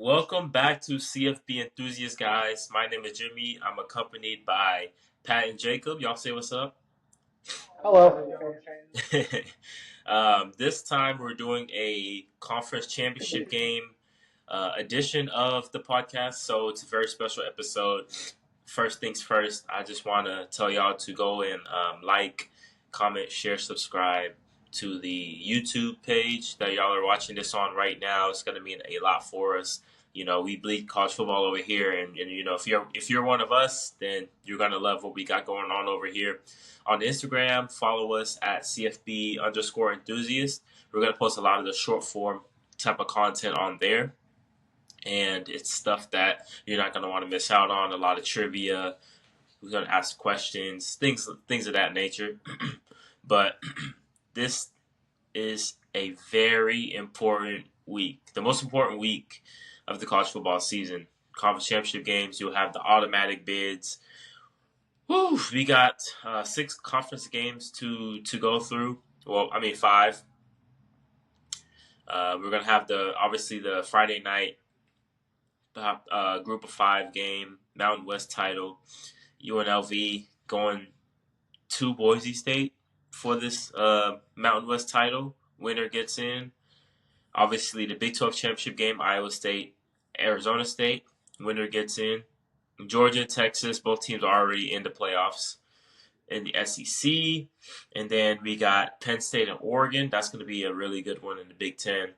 Welcome back to CFB Enthusiast, guys. My name is Jimmy. I'm accompanied by Pat and Jacob. Y'all say what's up? Hello. This time we're doing a conference championship game edition of the podcast, so it's a very special episode. First things first, I just want to tell y'all to go and like, comment, share, subscribe to the YouTube page that y'all are watching this on right now. It's going to mean a lot for us. You know, we bleed college football over here, and you know, if you're one of us, then you're gonna love what we got going on over here. On Instagram, follow us at CFB underscore enthusiast. We're gonna post a lot of the short form type of content on there, and it's stuff that you're not gonna want to miss out on. A lot of trivia. We're gonna ask questions, things of that nature. But this is a very important week, the most important week of the college football season. Conference championship games, you'll have the automatic bids. Whew, we got 6 conference games to go through. Well, I mean 5. We're gonna have obviously the Friday night group of 5 game Mountain West title. UNLV going to Boise State for this Mountain West title. Winner gets in. Obviously, the Big 12 championship game, Iowa State, Arizona State, winner gets in. Georgia, Texas, both teams are already in the playoffs in the SEC. And then we got Penn State and Oregon. That's going to be a really good one in the Big 10.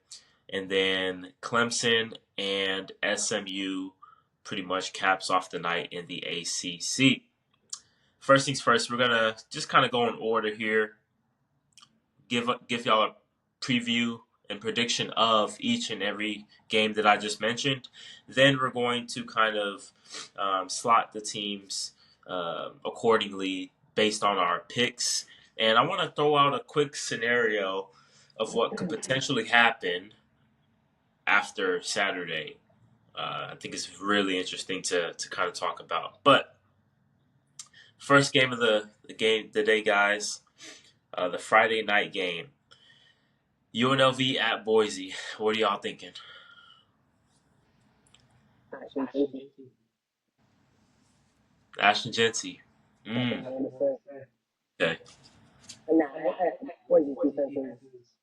And then Clemson and SMU pretty much caps off the night in the ACC. First things first, we're going to just kind of go in order here. Give y'all a preview and prediction of each and every game that I just mentioned. Then we're going to kind of slot the teams accordingly based on our picks. And I want to throw out a quick scenario of what could potentially happen after Saturday. I think it's really interesting to kind of talk about. But first game of the day, guys, the Friday night game. UNLV at Boise. What are y'all thinking? Ashton Genty. Okay. Boise defense is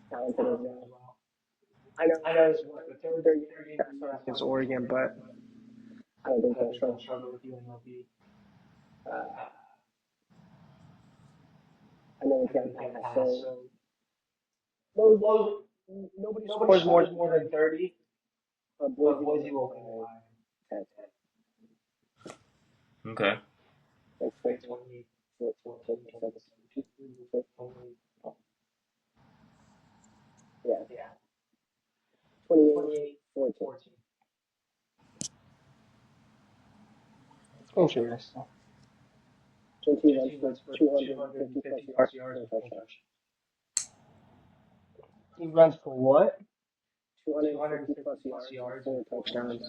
talented as well. I know it's what the third year against Oregon, but I don't think they'll struggle with UNLV. I know they can't pass, so nobody scores more than 30, but Boise will win 10. Okay. Like 20, 14, 17. Yeah. 28, 14. Interesting. 20 runs for 250 plus yards and touchdowns. He runs for what? 250 plus yards and 4 touchdowns.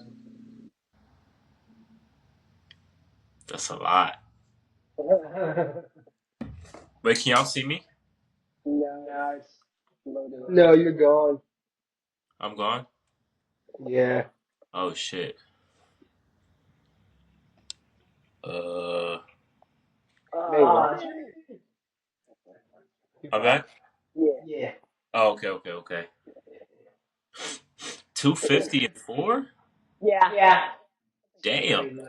That's a lot. Wait, can y'all see me? No, it's loaded. No, you're gone. I'm gone? Yeah. Oh, shit. I'm back? Yeah. Oh, okay. 250 and 4? Yeah. Damn.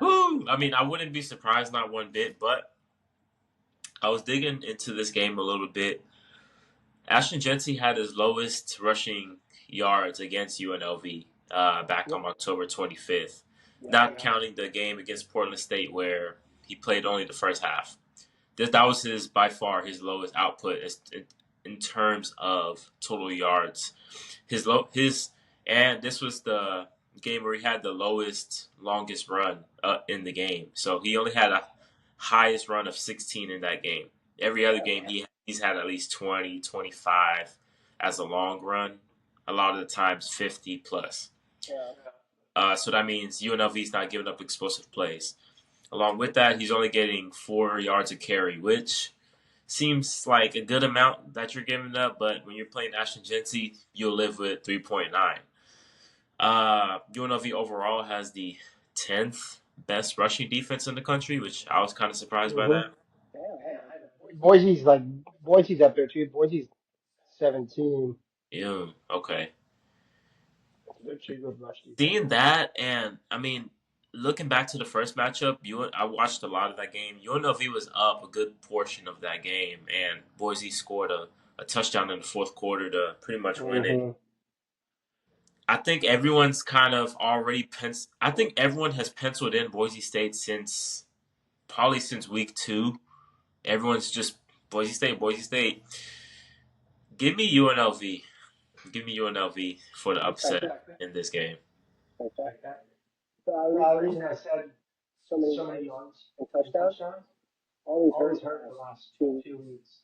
Woo! I mean, I wouldn't be surprised, not one bit, but I was digging into this game a little bit. Ashton Genty had his lowest rushing yards against UNLV back on October 25th, not counting the game against Portland State where he played only the first half. That was by far his lowest output in terms of total yards. And this was the game where he had the longest run in the game. So he only had a highest run of 16 in that game. Every other game he's had at least 20, 25 as a long run. A lot of the times 50 plus. So that means UNLV's not giving up explosive plays. Along with that, he's only getting 4 yards a carry, which seems like a good amount that you're giving up, but when you're playing Ashton Gency, you'll live with 3.9. UNLV overall has the 10th best rushing defense in the country, which I was kind of surprised by Mm-hmm. that. Yeah, I know. Boise's up there too. Boise's 17. Yeah, okay. They're two good rush defense. Seeing that, and I mean, looking back to the first matchup, I watched a lot of that game. UNLV was up a good portion of that game, and Boise scored a touchdown in the fourth quarter to pretty much win it. Mm-hmm. I think everyone's kind of already I think everyone has penciled in Boise State since probably since week two. Everyone's just Boise State, Boise State. Give me UNLV. Give me UNLV for the upset in this game. Okay. The reason I said so many yards and touchdowns, all he's heard the last 2 weeks.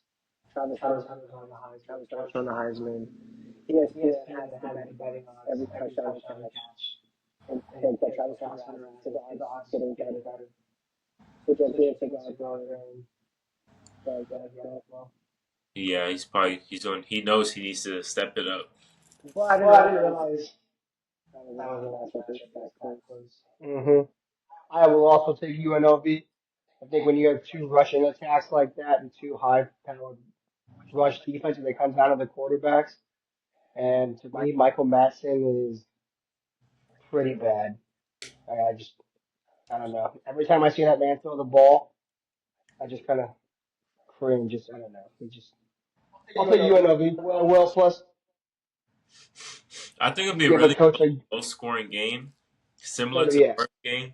Travis Hunter on the Heisman. ESPN has the betting odds every touchdown he catch, and that Travis Hunter has his odds getting better. So just being to God growing, so as well. Yeah, he's doing. He knows he needs to step it up. Well, I didn't realize that was the last matchup that close. Mm-hmm. I will also take UNLV. I think when you have two rushing attacks like that and two high-powered rush defenses, it comes down to the quarterbacks. And to me, Michael Madsen is pretty bad. I don't know. Every time I see that man throw the ball, I just kind of cringe. Just I don't know. I'll take UNLV. Will plus I think it'll be a you have a really coach like low scoring game, similar so to the yeah. first game.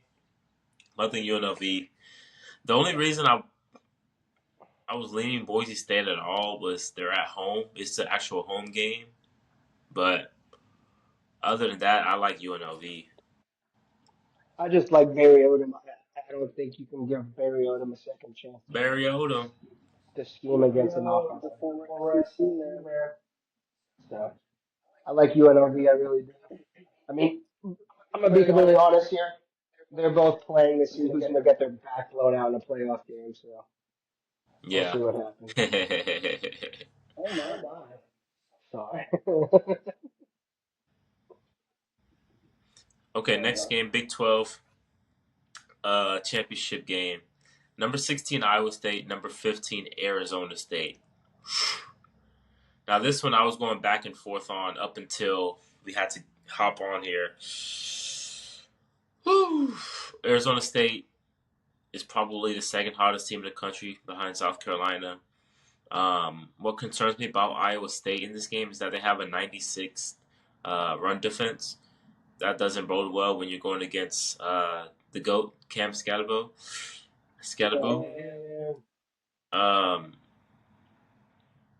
I think UNLV. The only reason I was leaning Boise State at all was they're at home. It's the actual home game, but other than that, I like UNLV. I just like Barry Odom. I don't think you can give Barry Odom a second chance Barry Odom. to scheme against an offense. The former SEC man. So I like UNLV. I really do. I mean, I'm gonna be completely honest here. They're both playing to see who's gonna get their back blown out in a playoff game. So we'll Yeah. see what happens. Oh my. Sorry. Okay, next game, Big 12 championship game. Number 16 Iowa State, number 15 Arizona State. Now this one I was going back and forth on up until we had to hop on here. Whew. Arizona State is probably the second hottest team in the country behind South Carolina. What concerns me about Iowa State in this game is that they have a 96 run defense. That doesn't bode well when you're going against the GOAT, Cam Scatterbo. Um,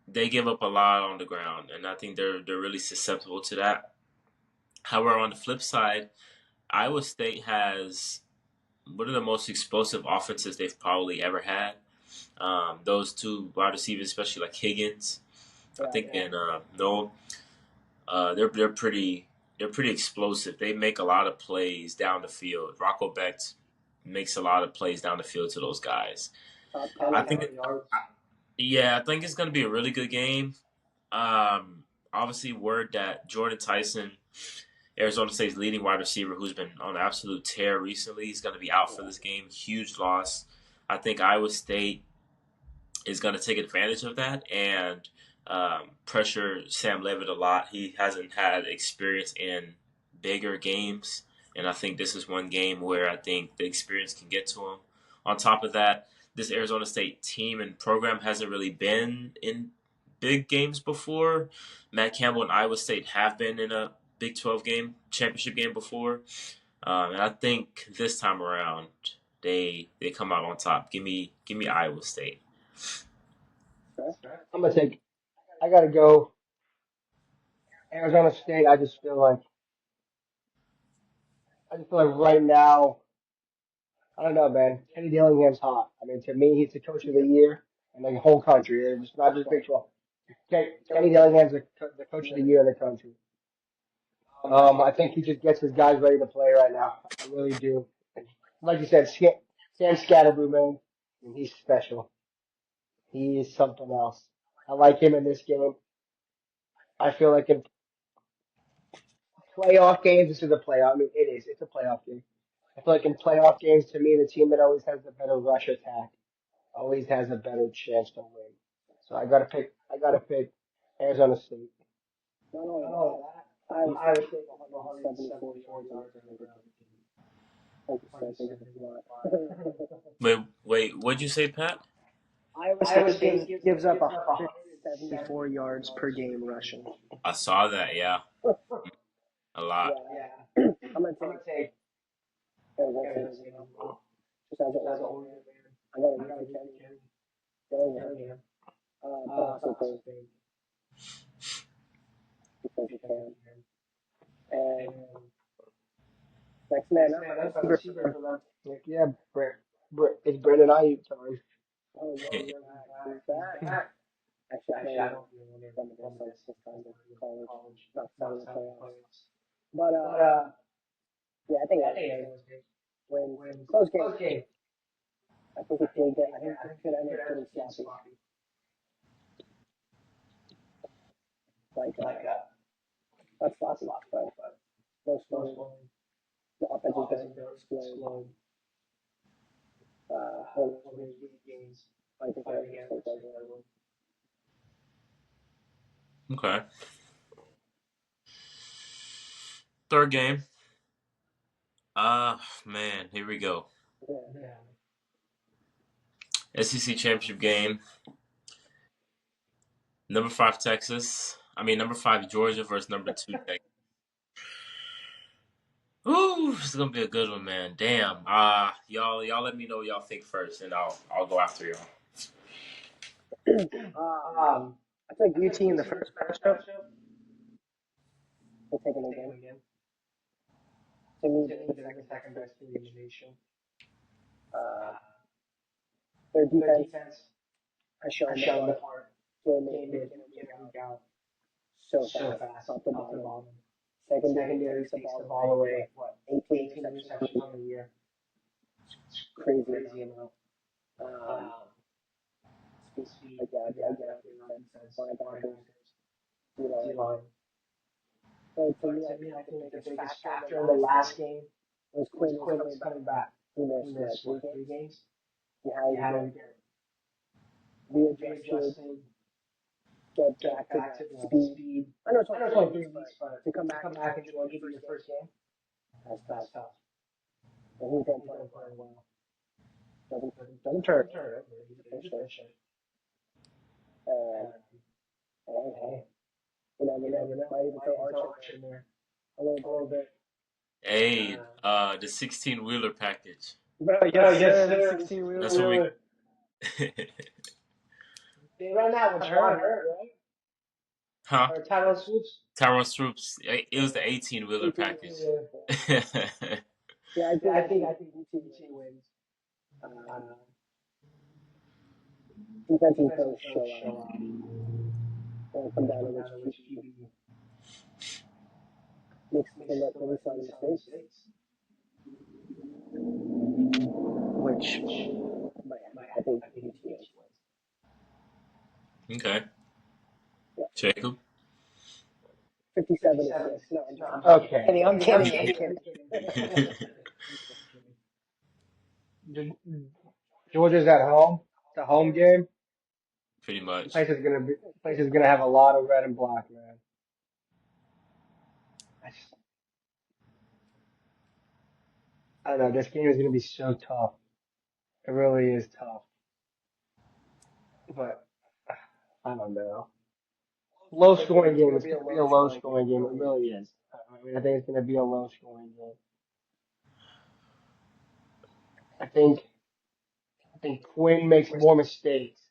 they give up a lot on the ground, and I think they're really susceptible to that. However, on the flip side, Iowa State has one of the most explosive offenses they've probably ever had. Those two wide receivers, especially like Higgins, I think, and Noel, they're pretty explosive. They make a lot of plays down the field. Rocco Becht makes a lot of plays down the field to those guys. I think, yeah, I think it's going to be a really good game. Um, Obviously, word that Jordan Tyson, Arizona State's leading wide receiver, who's been on an absolute tear recently, is going to be out for this game. Huge loss. I think Iowa State is going to take advantage of that and pressure Sam Levitt a lot. He hasn't had experience in bigger games, and I think this is one game where I think the experience can get to him. On top of that, this Arizona State team and program hasn't really been in big games before. Matt Campbell and Iowa State have been in a Big 12 game, championship game before, and I think this time around they come out on top. Give me Iowa State. I'm gonna take. I gotta go. Arizona State. I just feel like right now. I don't know, man. Kenny Dillingham's hot. I mean, to me, he's the coach of the year in the whole country. It's not just Big 12. Kenny Dillingham's the coach of the year in the country. I think he just gets his guys ready to play right now. I really do. And like you said, Sam Scatterboo, man, he's special. He is something else. I like him in this game. I feel like in playoff games, this is a playoff. I mean, it is. It's a playoff game. I feel like in playoff games, to me, the team that always has the better rush attack always has a better chance to win. So I gotta pick. I gotta pick Arizona State. Not only Not only that, that, Iowa Iowa State State threw will throw 174 174 yards on the yards on the ground. ground. Like you said, they just a lot. Wait, what'd you say, Pat? Iowa Iowa State State gives up gives up 174 yards per 174 game yards rushing. I saw that. Yeah, a lot. Yeah, Yeah, I'm gonna I'm gonna take take Arizona State Arizona as State as well. well. Just as an Just as an Oregon Oregon fan, fan, I gotta I root gotta for root for Kenny Kenny Dillingham. Dillingham. But I But I also also think think defensive defensive fan. fan. And And next man next up, man a up, a receiver for receiver them. for them. Like, yeah, it's Brandon Ayuk time. Oh yeah, Oh he's yeah, back. he's He's back. He's back. back. Actually, I Actually, I don't don't really reminisce of reminisce his time this in time in college, college, not not starting the selling the playoffs. playoffs. But But yeah, I think yeah, I think Arizona State Arizona State wins. wins. Close game. Close game. I think I it think could it get. could I get. think I it think could it end could up end getting up getting sloppy. sloppy. Like Like not not sloppy, sloppy, but but low low scoring. scoring. The The offense is offense very is very slow. slow. One of One those of those weak games. I think I think Arizona State Arizona does State win. does win. Okay. Third game. Man, here we go. Yeah. Yeah. SEC championship game. Number 5 Texas. Number 5 Georgia versus number 2 Texas. Ooh, this is gonna be a good one, man. Damn. Y'all let me know what y'all think first, and I'll go after y'all. um, Um, I took I took UT in the UT in the first first matchup. matchup. We'll take them We'll take again. them again. To me, To they're me, the they're the second best second team best in team the in the nation. nation. Uh, Uh, their their defense defense has has shown that shown that we're game game week in, in and week week in, out week out. so So fast, fast, top to top to bottom. bottom. Secondary Secondary takes the takes ball the ball away. away. What? What? 18 18 interceptions on the interceptions year. on the year. It's crazy Crazy amount. amount. Um, speed. Speed. Like, yeah, I get it. Definitely on Defense, defense. linebackers, Linebackers. D-line. D-line. But to But me, to I me, think I the think the biggest biggest factor in the factor in the last last game game was was Quinn was Quinn coming was back. coming back. He He missed, what, missed, three what, 3 games? games? He had He to had get to get readjusted, readjusted, get get back to back the to the speed. speed. I know it's I only know it's three only weeks, 3 but weeks, but to come to back come to back and Georgia in Georgia your be your first game, first game, that's that's tough. tough. And he's been He's been playing well. playing well. Doesn't turn. Doesn't turn it, but He's a he's a fisher. fisher. And And hey, hey, you never you know. never know. Might even Might throw even Arch throw in Arch there in there a little a bit. little bit. Hey, the 16-wheeler package. Bro, Oh, yes, yes, sir. The sir. 16 wheeler. That's what we. They ran that when Sean hurt, right? Huh? Or Tyler Swoops. Tyrone Swoops. It was the 18-wheeler 18 package. wheeler. Yeah. Yeah, Yeah, I I think think UT UT wins. wins. Um, Uh, defenses defenses both both show out. show out. It'll come down to Come which down to which QB QB makes makes the the least amount of least amount of mistakes. mistakes. Which, Which, but yeah, I think I think UT UT wins. wins. Okay. Yeah. Jacob? 57 to 6. 57 to 6. No, I'm No, just I'm kidding. kidding. I'm kidding. I'm I'm kidding. kidding. Georgia's at home. It's a home game. Pretty The much. place is gonna have a lot of red and black, man. I just, I don't know. This game is gonna be so tough. It really is tough. But I don't know. Low scoring game. It's gonna be a low scoring game. It really is. I mean, I think it's gonna be a low scoring game. I think I think Quinn makes more mistakes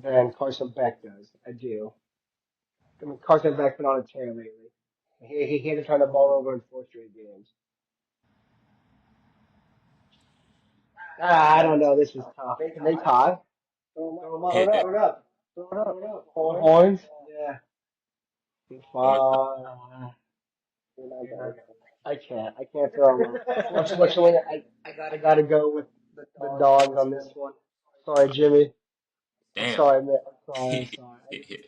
than Carson Beck does. I do. I mean, Carson Beck's been on a tear lately. He had to turn the ball over in 4 straight games. I don't know. This is tough. Can they tie? Throw 'em up. Throw it up. Throw it up. Throw it up. Horns. Horns? Yeah. Going You're not going. I can't. I can't throw them up. Unfortunately, I gotta go with the dogs on this one. Sorry, Jimmy. I'm Damn. sorry, man. I'm sorry. I'm sorry.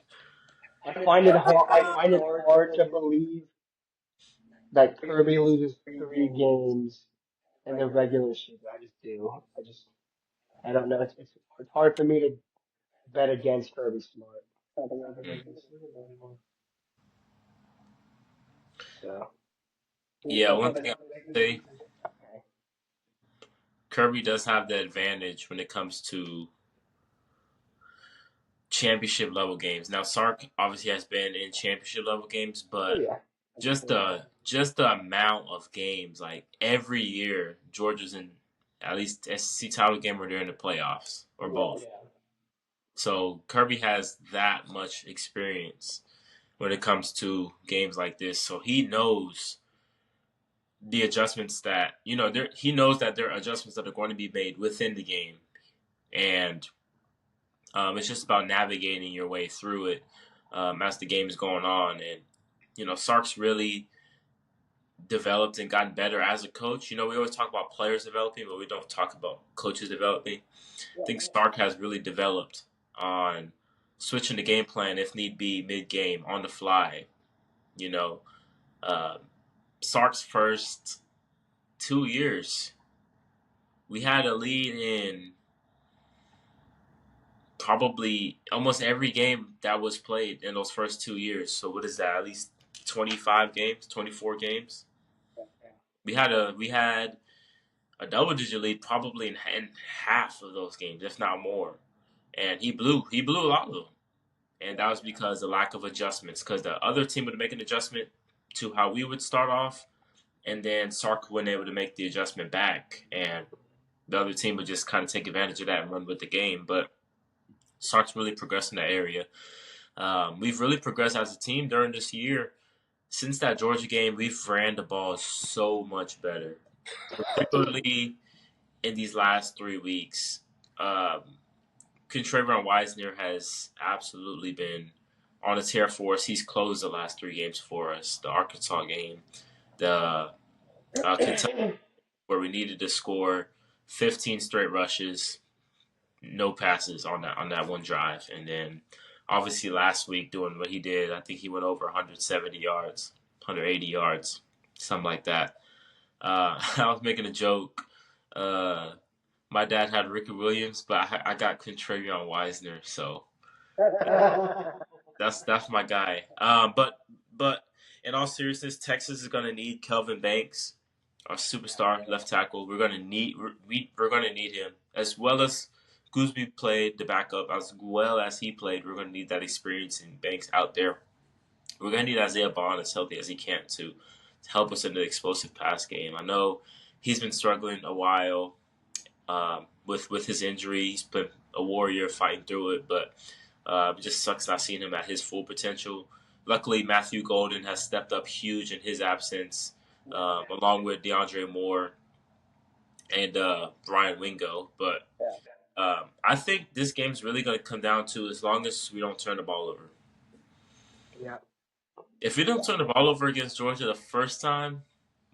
I find it hard. I find it hard to believe that Kirby loses 3 games in the regular season. I just do. I don't know. It's hard for me to bet against Kirby Smart. not the Not the regular Mm. regular season. season anymore. So Yeah, But one but thing I the would regular say, season, okay. Kirby does have the advantage when it comes to championship level games. Now Sark obviously has been in championship level games, Oh but yeah. just the amount of games, like every year Georgia's in at least SEC title game or they're in the playoffs or yeah, both. So Kirby has that much experience when it comes to games like this. So he knows the adjustments that he knows that there are adjustments that are going to be made within the game, and it's just about navigating your way through it as the game is going on. And Sark's really developed and gotten better as a coach. We always talk about players developing, but we don't talk about coaches developing. I yeah. think Sark has really developed on switching the game plan if need be mid game on the fly. You know, uh, Sark's first 2 years, we had a lead in probably almost every game that was played in those first 2 years. So what is that? At least 25 games, 24 games. We had a double digit lead probably in half of those games, if not more. And he blew a lot of them. And that was because the lack of adjustments. Because the other team would make an adjustment to how we would start off, and then Sark wasn't able to make the adjustment back, and the other team would just kind of take advantage of that and run with the game. But Sark's really progressed in that area. We've really progressed as a team during this year. Since that Georgia game, we've ran the ball so much better, particularly in these last 3 weeks. Um, Trayvon Wisner has absolutely been on a tear for us. He's closed the last 3 games for us. The Arkansas game, the Kentucky where we needed to score 15 straight rushes, no passes on that one drive, and then obviously last week doing what he did. I think he went over 170 yards, 180 yards, something like that. I was making a joke. Uh, my dad had Ricky Williams, but I got Quintravion Wisner, so that's my guy. But in all seriousness, Texas is going to need Kelvin Banks, our superstar left tackle. We're going to need him as well as Gooseby played the backup as well as he played. We're going to need that experience in Banks out there. We're going to need Isaiah Bond as healthy as he can to help us in the explosive pass game. I know he's been struggling a while with his injury. He's been a warrior fighting through it, but it just sucks not seeing him at his full potential. Luckily, Matthew Golden has stepped up huge in his absence, along with DeAndre Moore and Brian Wingo. But Yeah. I think this game's really going to come down to as long as we don't turn the ball over. Yeah. If we don't turn the ball over against Georgia the first time,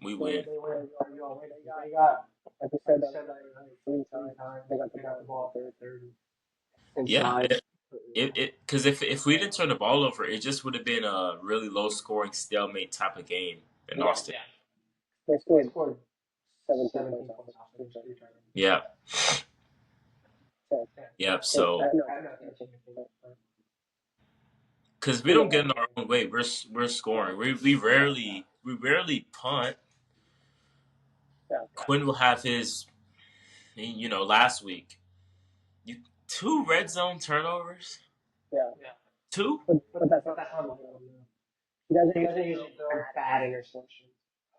we win. They win. You all win. They got, They got, like you like said, you said, like three three times. times. They got the They got ball the from the ball third. 30 Yeah, inside. because if we didn't turn the ball over, it just would have been a really low scoring stalemate type of game in Yeah. Austin. They They scored scored 17 points 17 off points us. off the Three first times. 3 turnovers. Yeah, So, yep. I So know I know it's it's a a but because we yeah, don't get in our own way, we're scoring. We rarely punt. yeah, Quinn will have his, last week, you 2 red zone turnovers, yeah. two. But But that's that's not not much. much. He doesn't He doesn't usually usually throw throw bad bad interceptions.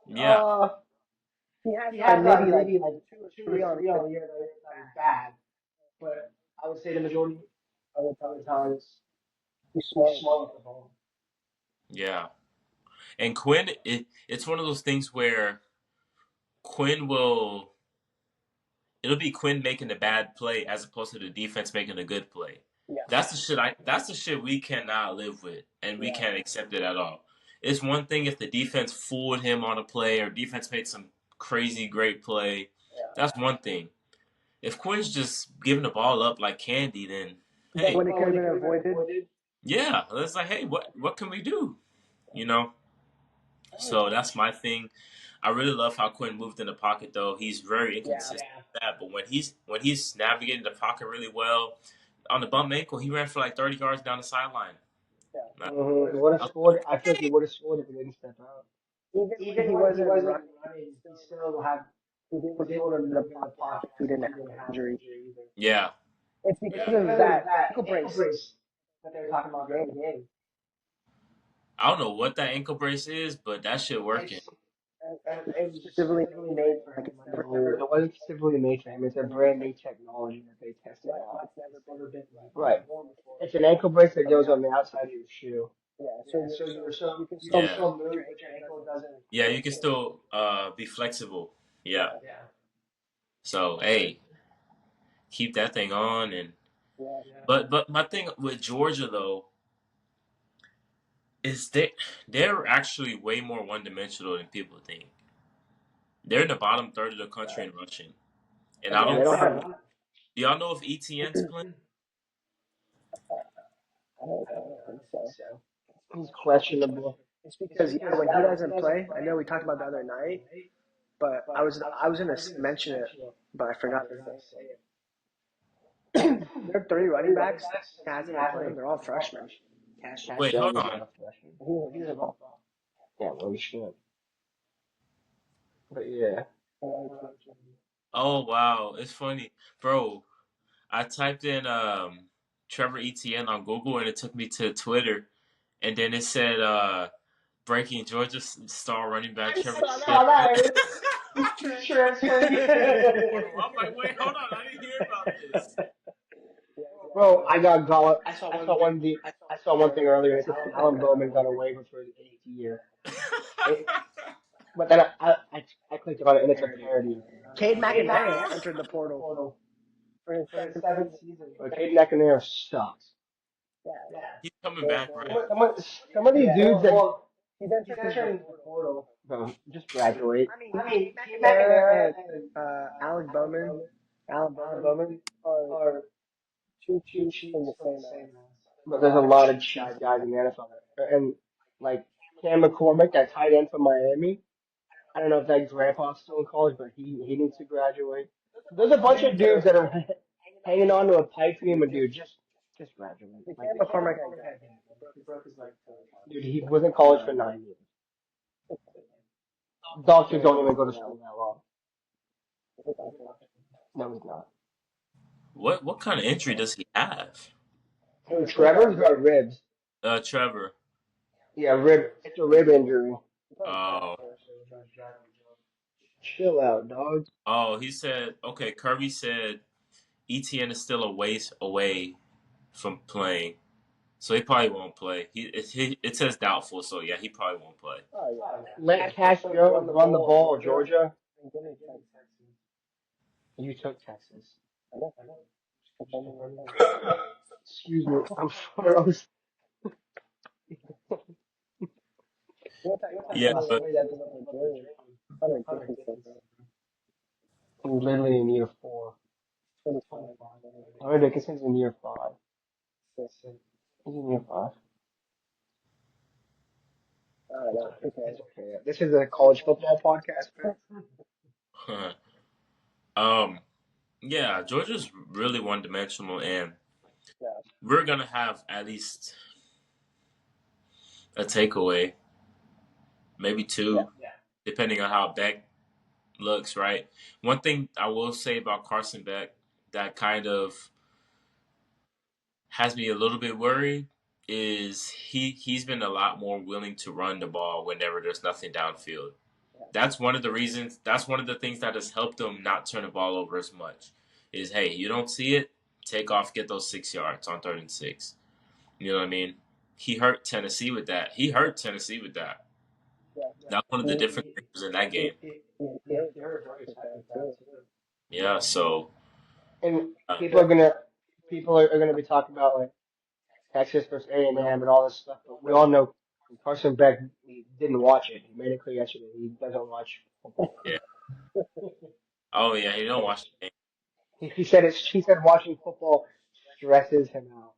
interceptions. Yeah, He has He gotten has gotten maybe like maybe like two or 2 or three on the 3 year on that the year was that was bad. bad. But I would say the majority Other of the times, times he's he's smart with the smart with ball. the ball. yeah. And Quinn, it's one of those things where Quinn will it'll be Quinn making a bad play as opposed to the defense making a good play. Yeah, That's the shit we cannot live with and we yeah, can't accept it at all. It's one thing if the defense fooled him on a play or defense made some crazy great play. yeah. That's one thing. If Quinn's just giving the ball up like candy, then Then hey, when it could have been avoided, yeah, it's like, hey, what can we do? You know. So that's my thing. I really love how Quinn moved in the pocket, though. He's very yeah, inconsistent with that, but when he's navigating the pocket really well, on the bum ankle, he ran for like 30 yards down the sideline. yeah. That- He would have that was scored. I feel like he would have scored if he didn't step out. Even when Even he when he wasn't wasn't running, running, he still still had he was was able able to to move in the move in the pocket pocket if he as didn't he have didn't an have an injury. injury either. yeah, It's It's because of because of that that ankle ankle brace brace that they were talking about during the game. I don't know what that ankle brace is, but that shit working. It's it was specifically specifically for him. made for Like him. it's I never, believe it wasn't specifically made for him. It's a and brand new technology that they tested right, out. it's never been like Right. worn before It's an ankle brace that on the goes on outside. the outside of your shoe. Yeah, Yeah. So you can you still can Yeah, still your move, but your ankle ankle doesn't. doesn't. yeah, you can still be flexible. Yeah. Yeah, Yeah. So hey, keep that thing on, and yeah. but my thing with Georgia though is they're actually way more one dimensional than people think. They're in the bottom third of the country in rushing, and I Again, Yeah, don't. they they don't don't have have. none. Do y'all know if ETN's playing? I don't think I think so. so. He's questionable. It's It's because yeah, because when he when he doesn't doesn't play, I play, know we I know talked we about the talked other about the other night, night, but but I was gonna I was gonna mention it, mention it, but I but I forgot to forgot say to say it. it. There are three There are running three running backs backs that since he hasn't been hasn't playing. been They're all playing. They're all freshmen. freshmen. Cash Cash Wait, hold Young is on. not a freshman. He's a ball. Yeah, well, he should. But yeah. Oh wow, it's funny, bro. I typed in Trevor Etienne on Google and it took me to Twitter, and then it said breaking Georgia star running back I Trevor saw Etienne. that. Saw that. He's He's transferring. transferring. Portal. I'm like, wait, hold on, I didn't hear about this. Yeah, Bro, I got got. I saw I one. saw one. I saw one thing earlier. It said Alan Bowman got a waiver for his eighth year. It, but then I clicked on it and it's a parody. Cade Cade McIntyre McIntyre entered the the portal portal for his for his seventh seventh season. season. But Cade McIntyre sucks. Yeah, Yeah. He's coming so, back, Some right? of, some of, some of these dudes that he's he's entering the entering the portal. portal. Bro, just graduate. I mean, I Cade mean, Cade McIntyre McIntyre and and Alec Alan Bowman, Bowman, Alan Alan Bowman Bowman are are two two chiefs from chiefs the from the same same house. house. But there's a lot of Chiefs guys in the NFL. And like Cam McCormick, that tight end from Miami. I don't know if that grandpa's still in college, but he needs to graduate. There's a bunch of dudes that are hanging on to a pipe dream, and dude, just graduate. The Like Cam the Cam McCormick I McCormick got. had he broke his leg. Dude, he was in college for 9 years. Doctors don't even go to school that long. No, he's not. What kind of injury does he have? Hey, Trevor's got ribs. Trevor. Yeah, rib. It's a rib injury. Oh, Chill out, dog. he said. Okay, Kirby said ETN is still a ways away from playing, so he probably won't play. It says doubtful, so yeah, he probably won't play. Oh yeah. Let Cash Run the run the ball at ball, Georgia. Georgia. And give me Texas. You took Texas. I know. Just confirming right now. Excuse me. I'm sorry. I was What type of Yeah, somebody but that gave up a dream? 156. I'm literally in year 4. 25. Hunter Dickinson's in year 5. Six. He's in year 5. I don't know. Who cares? It's okay. This is a college football podcast, man. um, yeah, Georgia's really one dimensional, and Yeah. we're gonna have at least a takeaway, maybe Yeah. two, depending on how Beck looks. Right. One thing I will say about Carson Beck that kind of has me a little bit worried is he's been a lot more willing to run the ball whenever there's nothing downfield. That's one of the reasons. That's one of the things that has helped him not turn the ball over as much. Is hey, you don't see it, take off, get those 6 yards on 3rd and 6. You know what I mean? He hurt Tennessee with that. He hurt Tennessee with that. Yeah. That's one of the different things in that game. He hurt Texas fans too. Yeah. So And uh, people are gonna be talking about like Texas versus A&M and all this stuff, but we all know Carson Beck he didn't watch it. He made it clear yesterday he doesn't watch football. yeah. Oh yeah. He don't watch the game. He said it. He said watching football stresses him out.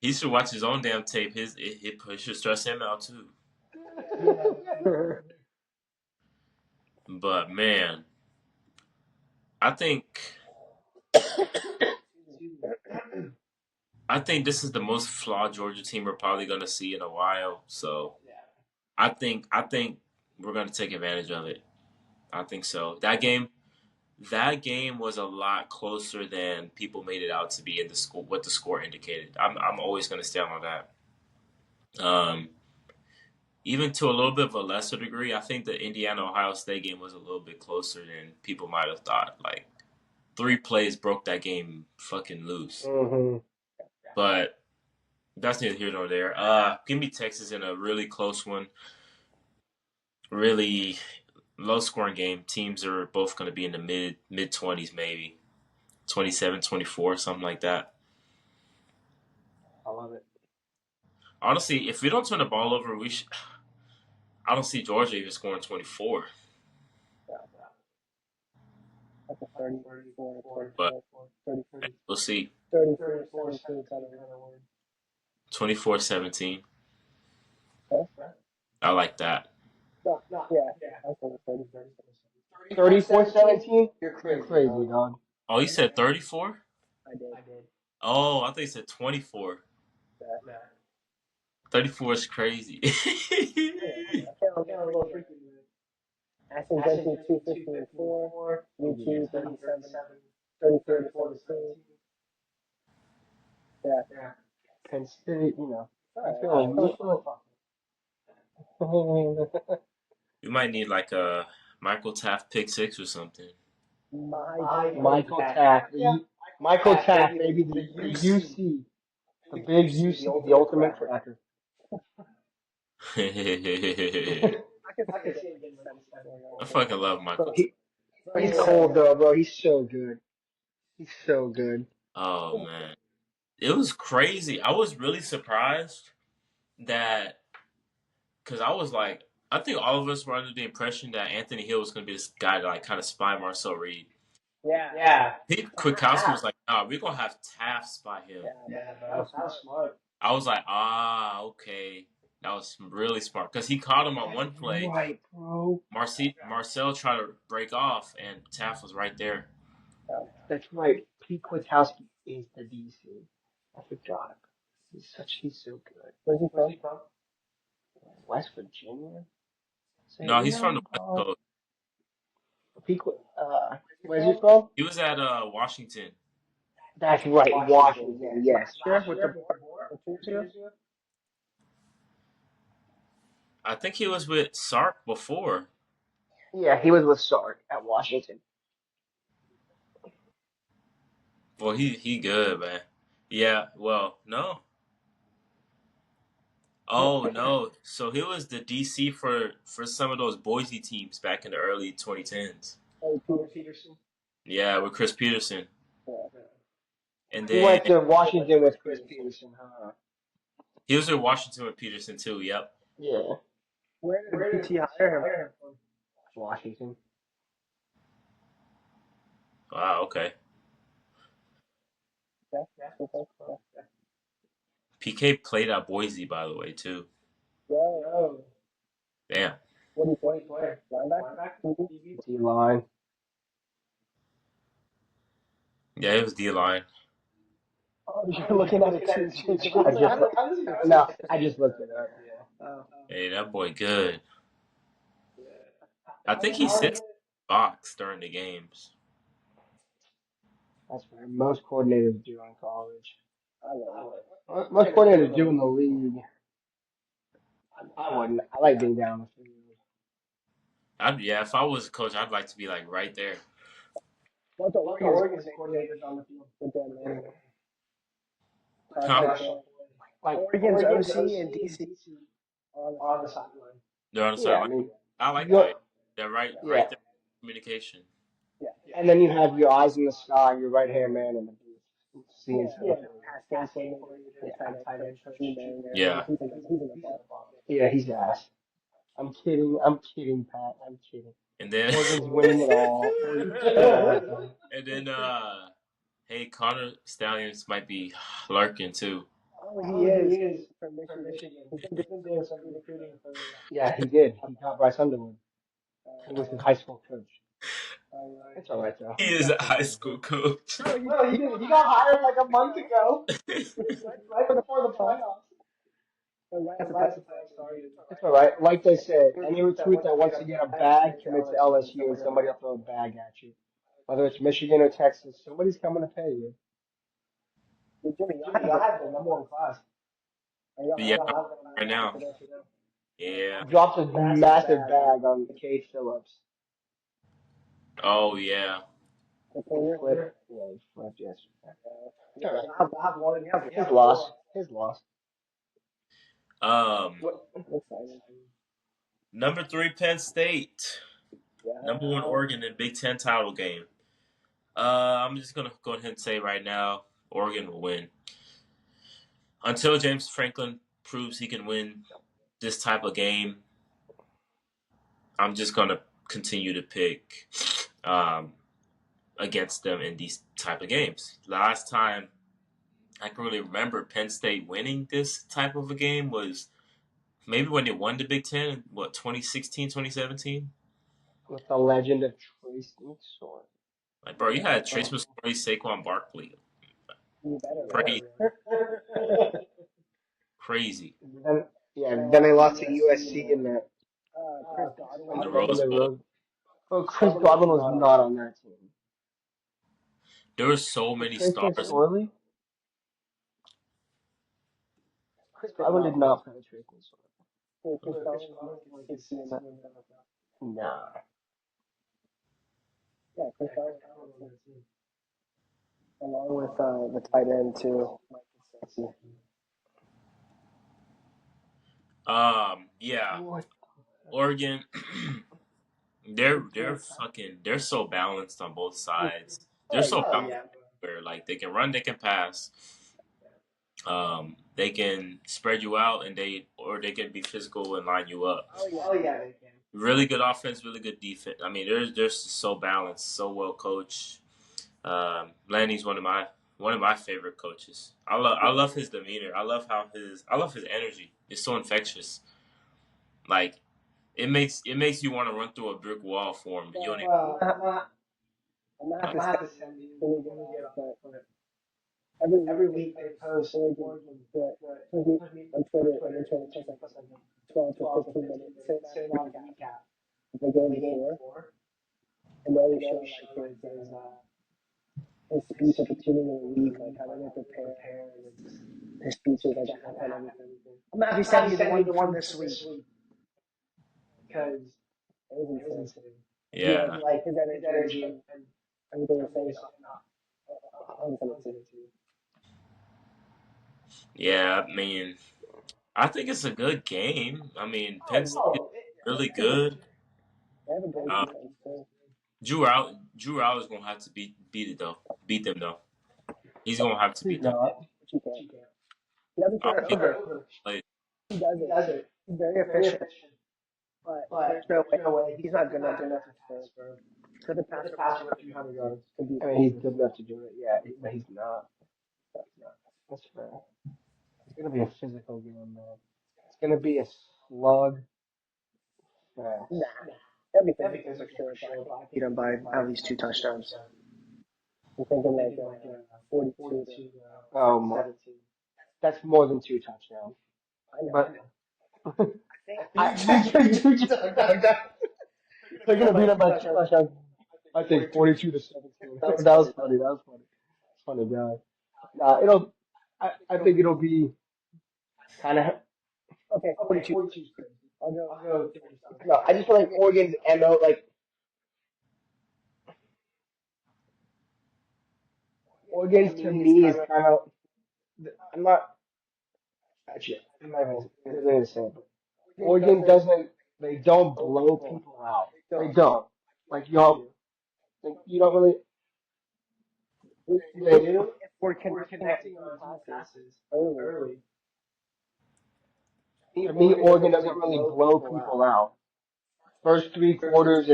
He should watch his own damn tape. It should stress him out too. Yeah. But man, I think I think this is the most flawed Georgia team we're probably gonna see in a while. So I think we're gonna take advantage of it. I think so. That game was a lot closer than people made it out to be in the score. What the score indicated. I'm always gonna stand on that. Um, Even to a little bit of a lesser degree, I think the Indiana Ohio State game was a little bit closer than people might have thought. Like 3 plays broke that game fucking loose. hmm But that's neither here nor there. Give me Texas in a really close one. Really low scoring game. Teams are both going to be in the mid 20s, maybe 27, 24, something like that. I love it. Honestly, if we don't turn the ball over, I don't see Georgia even scoring 24. Like a 34, But 24, 30, we'll see. 34, 17 kind of word. 24-17. Okay? I like that. No, yeah, I think 30. 34-17. You're You're crazy, crazy, dog. Oh, you said 34? I did. Oh, I think you said 24. That. 34 is crazy. I feel a little freaky. Aston Benton 254, UT 37, 33 to 17. Yeah. Penn State, Alright. We might need like a Michael Taft pick six or something. Michael Taft. Michael Taft, baby. The UC. The big UC. The ultimate cracker. I I can see it against Penn State. fucking love Bro, Michael Taft. he's cold though, bro. He's so good. He's so good. Oh man, it was crazy. I was really surprised that because I was like, I think all of us were under the impression that Anthony Hill was going to be this guy to like kind of spy Marcel Reed. Yeah. Pete Kwiatkowski was like, "Nah, we're gonna have Taft spy him." That was smart. I was like, okay, that was really smart because he caught him on one play. Right, bro. Marcel tried to break off, and Taft was right there. That's right. Pete Kwiatkowski is the DC. I forgot. He's so good. Where's he from? West Virginia? No, he's from the West dog. Coast. Pete, where's he from? He was at Washington. That's right, Washington. Yes. Sure. With the 2 years? I think he was with Sark before. Yeah, he was with Sark at Washington. Well, he good, man. Yeah. Well, no. Oh no. So he was the DC for some of those Boise teams back in the early 2010s. Oh, Peterson. Yeah, with Chris Peterson, Yeah. and He then went to Washington with Chris Peterson, huh? he was with Washington with Peterson too. Yep. Yeah. Where did BT hire him from? Washington. Wow. Okay. Yeah. PK played at Boise, by the way, too. Yo. Damn. What do you play? Linebacker? D-line. Yeah, it was D line. Oh, you're looking at it too. I just looked it up. Yeah. Oh. Hey, that boy good. I think he sits in the box during the games. That's what most coordinators do in college. I love it. Most coordinators do in the league. I wouldn't. I like being down the field. Yeah, if I was a coach, I'd like to be like right there. What the Oregon's coordinators on the field with them, man. Huh? Like Oregon's OC and DC on the sideline. They're on the Yeah, I sideline. mean, I like you're- that. They're right yeah. there. Communication. Yeah. And then you have your eyes in the sky, your right hand man in the booth, seeing stuff. Haskins, Tight end coach. Yeah. He's in the ball. Yeah, he's ass. I'm kidding. I'm kidding, Pat. I'm kidding. And then Oregon's winning it all. Oregon's winning everything. and then hey, Connor Stallions might be lurking too. Oh, he Oh, he is is from from Michigan. Michigan. He's been He's doing been some doing some recruiting for. recruiting for. Yeah, he did. He got Bryce Underwood. He was his Uh, high school coach. uh, It's all right though. He He is got a some high money. school coach. no, No, he didn't. He got hired like a month ago, right, right for the before the playoffs, playoffs. right And after right as the playoffs playoffs started. started. It's all right. Like they said, Any any recruit that recruit wants that to get wants a to get a bag bag, commit to commit to LSU, and LSU, and somebody will. somebody will throw a bag at you. Whether it's Michigan or Texas, somebody's coming to pay you. Hey, Jimmy, y'all Jimmy, have y'all the have the number one class. Yeah, y'all have right that now. today. Yeah. Dropped a massive bag on Cade Phillips. Oh yeah. The He corner. flipped. Yeah, he flipped yesterday. Yeah, All right. y'all have one. You have His one. loss. His loss. What? Exciting. Number 3 Penn State. Yeah. Number 1 Oregon in Big Ten title game. I'm just gonna go ahead and say right now, Oregon will win. Until James Franklin proves he can win this type of game, I'm just gonna continue to pick um, against them in these type of games. Last time I can really remember Penn State winning this type of a game was maybe when they won the Big Ten, what, 2016, 2017? With the legend of Trace McSorley. Like, bro, you had Trace McSorley, Saquon Barkley. You better, Crazy. man. Crazy. Then, yeah, then they lost to USC in the Chris Godwin. In the in Rose the Bowl. Rose. Oh, Chris Godwin was not on that team. There were so But many Trace stars. McSorley, Chris Godwin did not play Trace McSorley. Chris Godwin was like a safety in that. Nah. Yeah, Chris Godwin was on that team. Along with the tight end too, Mike Gesicki. Yeah, What? Oregon. They're so balanced on both sides. They're Oh so yeah, balanced where like they can run, they can pass. They can spread you out, and they can be physical and line you up. oh yeah, Oh they yeah, can. they can. Really good offense, really good defense. I mean, they're so balanced, so well coached. Lanny's one of my favorite coaches. I love his demeanor. I love his energy. It's so infectious. Like it makes you want to run through a brick wall for him. You don't even, Well, I'm gonna I'm have to gonna have send to you send you when we get when we off, get off. but But every every week they week they post post Oregon, Oregon, but the post me on on Twitter, and they Twitter, try and to they post try to like post like 12 to 12 to 15 15 minutes minutes cinematic recap of the of game the game before, before, and they and always they show always like show like his his his speech at the speech at the beginning of the beginning of week, the like week, how like they how they prepare, prepare and his his speeches, like speeches, at like halftime, at half everything. everything. I'm gonna have to I'm gonna send have you to the send you one the from one this from week. this week because It was it was insane. insane. If you yeah, like his His energy energy and everything was everything saying, was saying, I'll send it I'll to send you. it to you. yeah. I mean, I think it's a good game. I mean, Penn Oh State is really good. They have a great Uh, defense too. Drew Out is gonna have to beat them though. He's gonna have to He's beat them. not. But you can't. He doesn't I turn don't it think over. he He does He it. does it. He's very He's very efficient, efficient, but there's but no there's way no way he's not he's good enough not to good enough to for pass for to the pass the for pass for 300 300 yards yards. to beat I mean, he's good enough to do it. Yeah, but he's not. He's not. That's fair. It's gonna be a physical game, man. It's gonna be a slug Nah, fest. that'd be That'd be physical for physical for sure, but I sure, think but I we think beat him we beat by him by at least two at least two touchdowns. touchdowns. I'm thinking I'm like thinking like 42 to 42 oh, 17. That's more than two touchdowns. I know. But I think they're they're gonna gonna beat beat him him by by two two touchdowns. touchdowns. I think 42-17. That was That was funny. funny. That was funny. Funny guy. It'll. I think it'll be kind of. Okay, Okay, 42. 42 is crazy. I'll go I'll go 37. No, I just feel like Oregon's MO, like Oregon's to me is kind of. I'm not actually. I'm not even going to say it, but Oregon doesn't. They don't blow people out. They don't. Like you don't really. They do. if we're We're connecting on connecting deep on deep passes passes early. early. To me, Oregon doesn't really blow people out. first 3 quarters,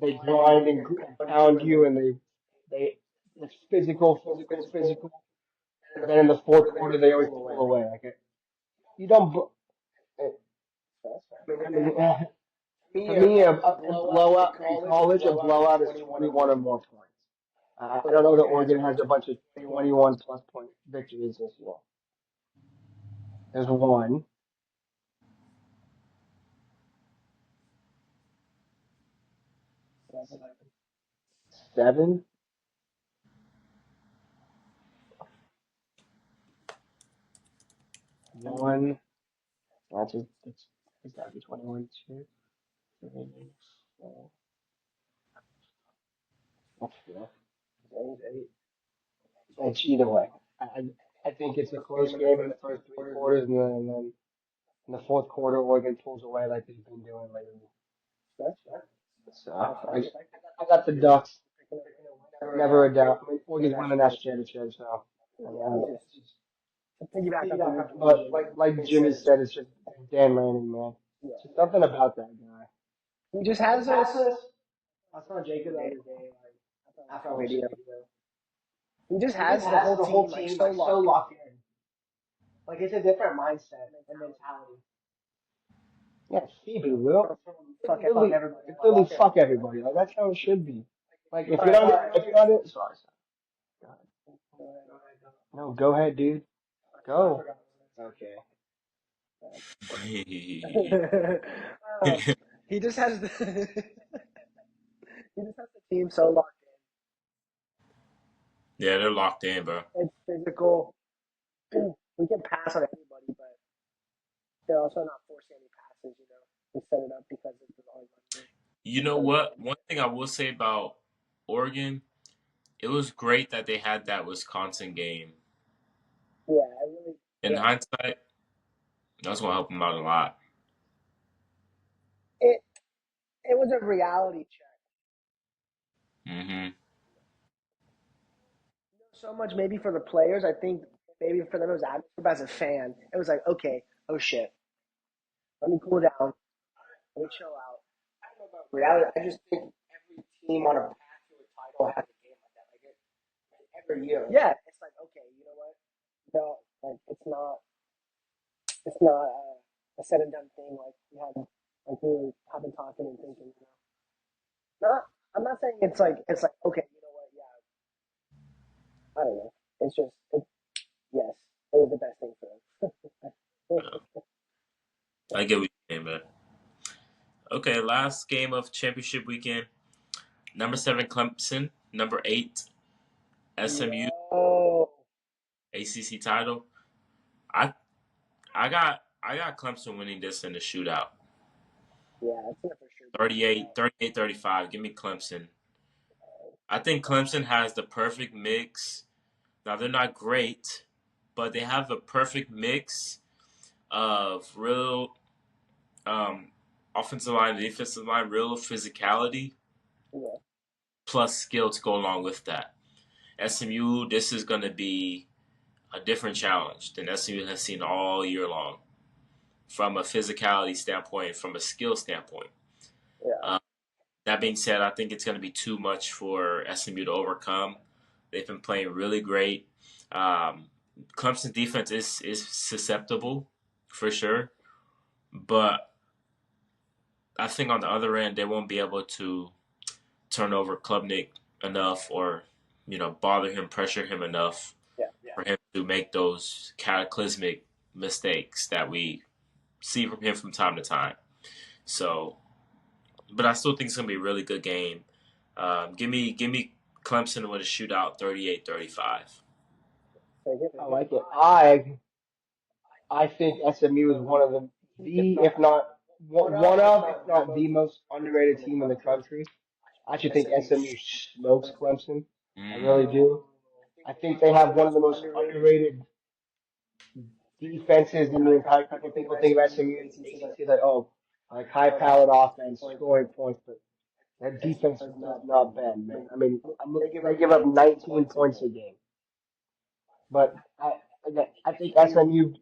they grind and pound you, and they it's physical, physical, physical. But then in the fourth quarter, they always pull away. You don't. I mean, for me, a blowout in college, a blowout is 21 or more points. I don't know that Oregon has a bunch of 21 plus point victories this year. There's one, 7, one. That's gotta be 21, 2, 3, 4. That's 4. 8. It's either way. I think it's a close game in the first 3 quarters, and then in the fourth quarter, Oregon pulls away like they've been doing lately. So I got the Ducks. Never a doubt. I mean, Oregon's won the national championship, so it's just. To piggyback off of But like Jimmy said, it's just Dan Lanning, man. It's just something about that guy. he just has this. I saw Jacob the other day, after I watched the Video. video. He just He has just the has whole the whole team team so locked in. Like it's a different mindset and mentality. Yeah, Phoebe will. Literally fuck everybody. Like that's how it should be. Like if you're not sorry. No, go ahead, dude. Go. Okay. He just has the he just has the team so locked Yeah, they're locked in, bro. in. It's physical. We can pass on anybody, but they're also not forcing any passes. We set it up because it's the long run. You know what? One thing I will say about Oregon, it was great that they had that Wisconsin game. Yeah, I really. In hindsight, that's gonna help them out a lot. It it was a reality check. Hmm. So much maybe for the players. I think maybe for them it was atmosphere, but as a fan, it was like, okay, oh shit, let me cool down, let me chill out. Reality, I just think every team on a path to a title has a game like that. Every year. Yeah, it's like okay, you know what? No, like it's not a said and done thing. We have been talking and thinking. Not, I'm not saying it's like okay, you know what? Yeah, I don't know. It's just yes, it was the best thing for them. I get what you're saying, man. Okay, last game of championship weekend. Number 7 Clemson, number 8 SMU, Oh, ACC title. I I got Clemson winning this in the shootout. yeah, it's not for sure. 38-35. Give me Clemson. I think Clemson has the perfect mix. Now they're not great, but they have the perfect mix of real offensive line and defensive line, real physicality, Yeah, plus skill to go along with that. SMU, this is going to be a different challenge than SMU has seen all year long from a physicality standpoint, from a skill standpoint. yeah, That being said, I think it's going to be too much for SMU to overcome. They've been playing really great. Um, Clemson defense is susceptible for sure, but I think on the other end they won't be able to turn over Klubnik enough, or bother him, pressure him enough yeah. for him to make those cataclysmic mistakes that we see from him from time to time. So, but I still think it's gonna be a really good game. Give me Clemson with a shootout, 38-35. I like it. I think SMU is one of the if not one of, if not the most underrated team in the country. I actually think SMU smokes Clemson. I really Mm. do. I think they have one of the most underrated defenses in the entire. People think of SMU and ACC like, oh, like high-powered offense, scoring points, but that defense does not bend, man. I mean, they give up 19 points a game, but I think SMU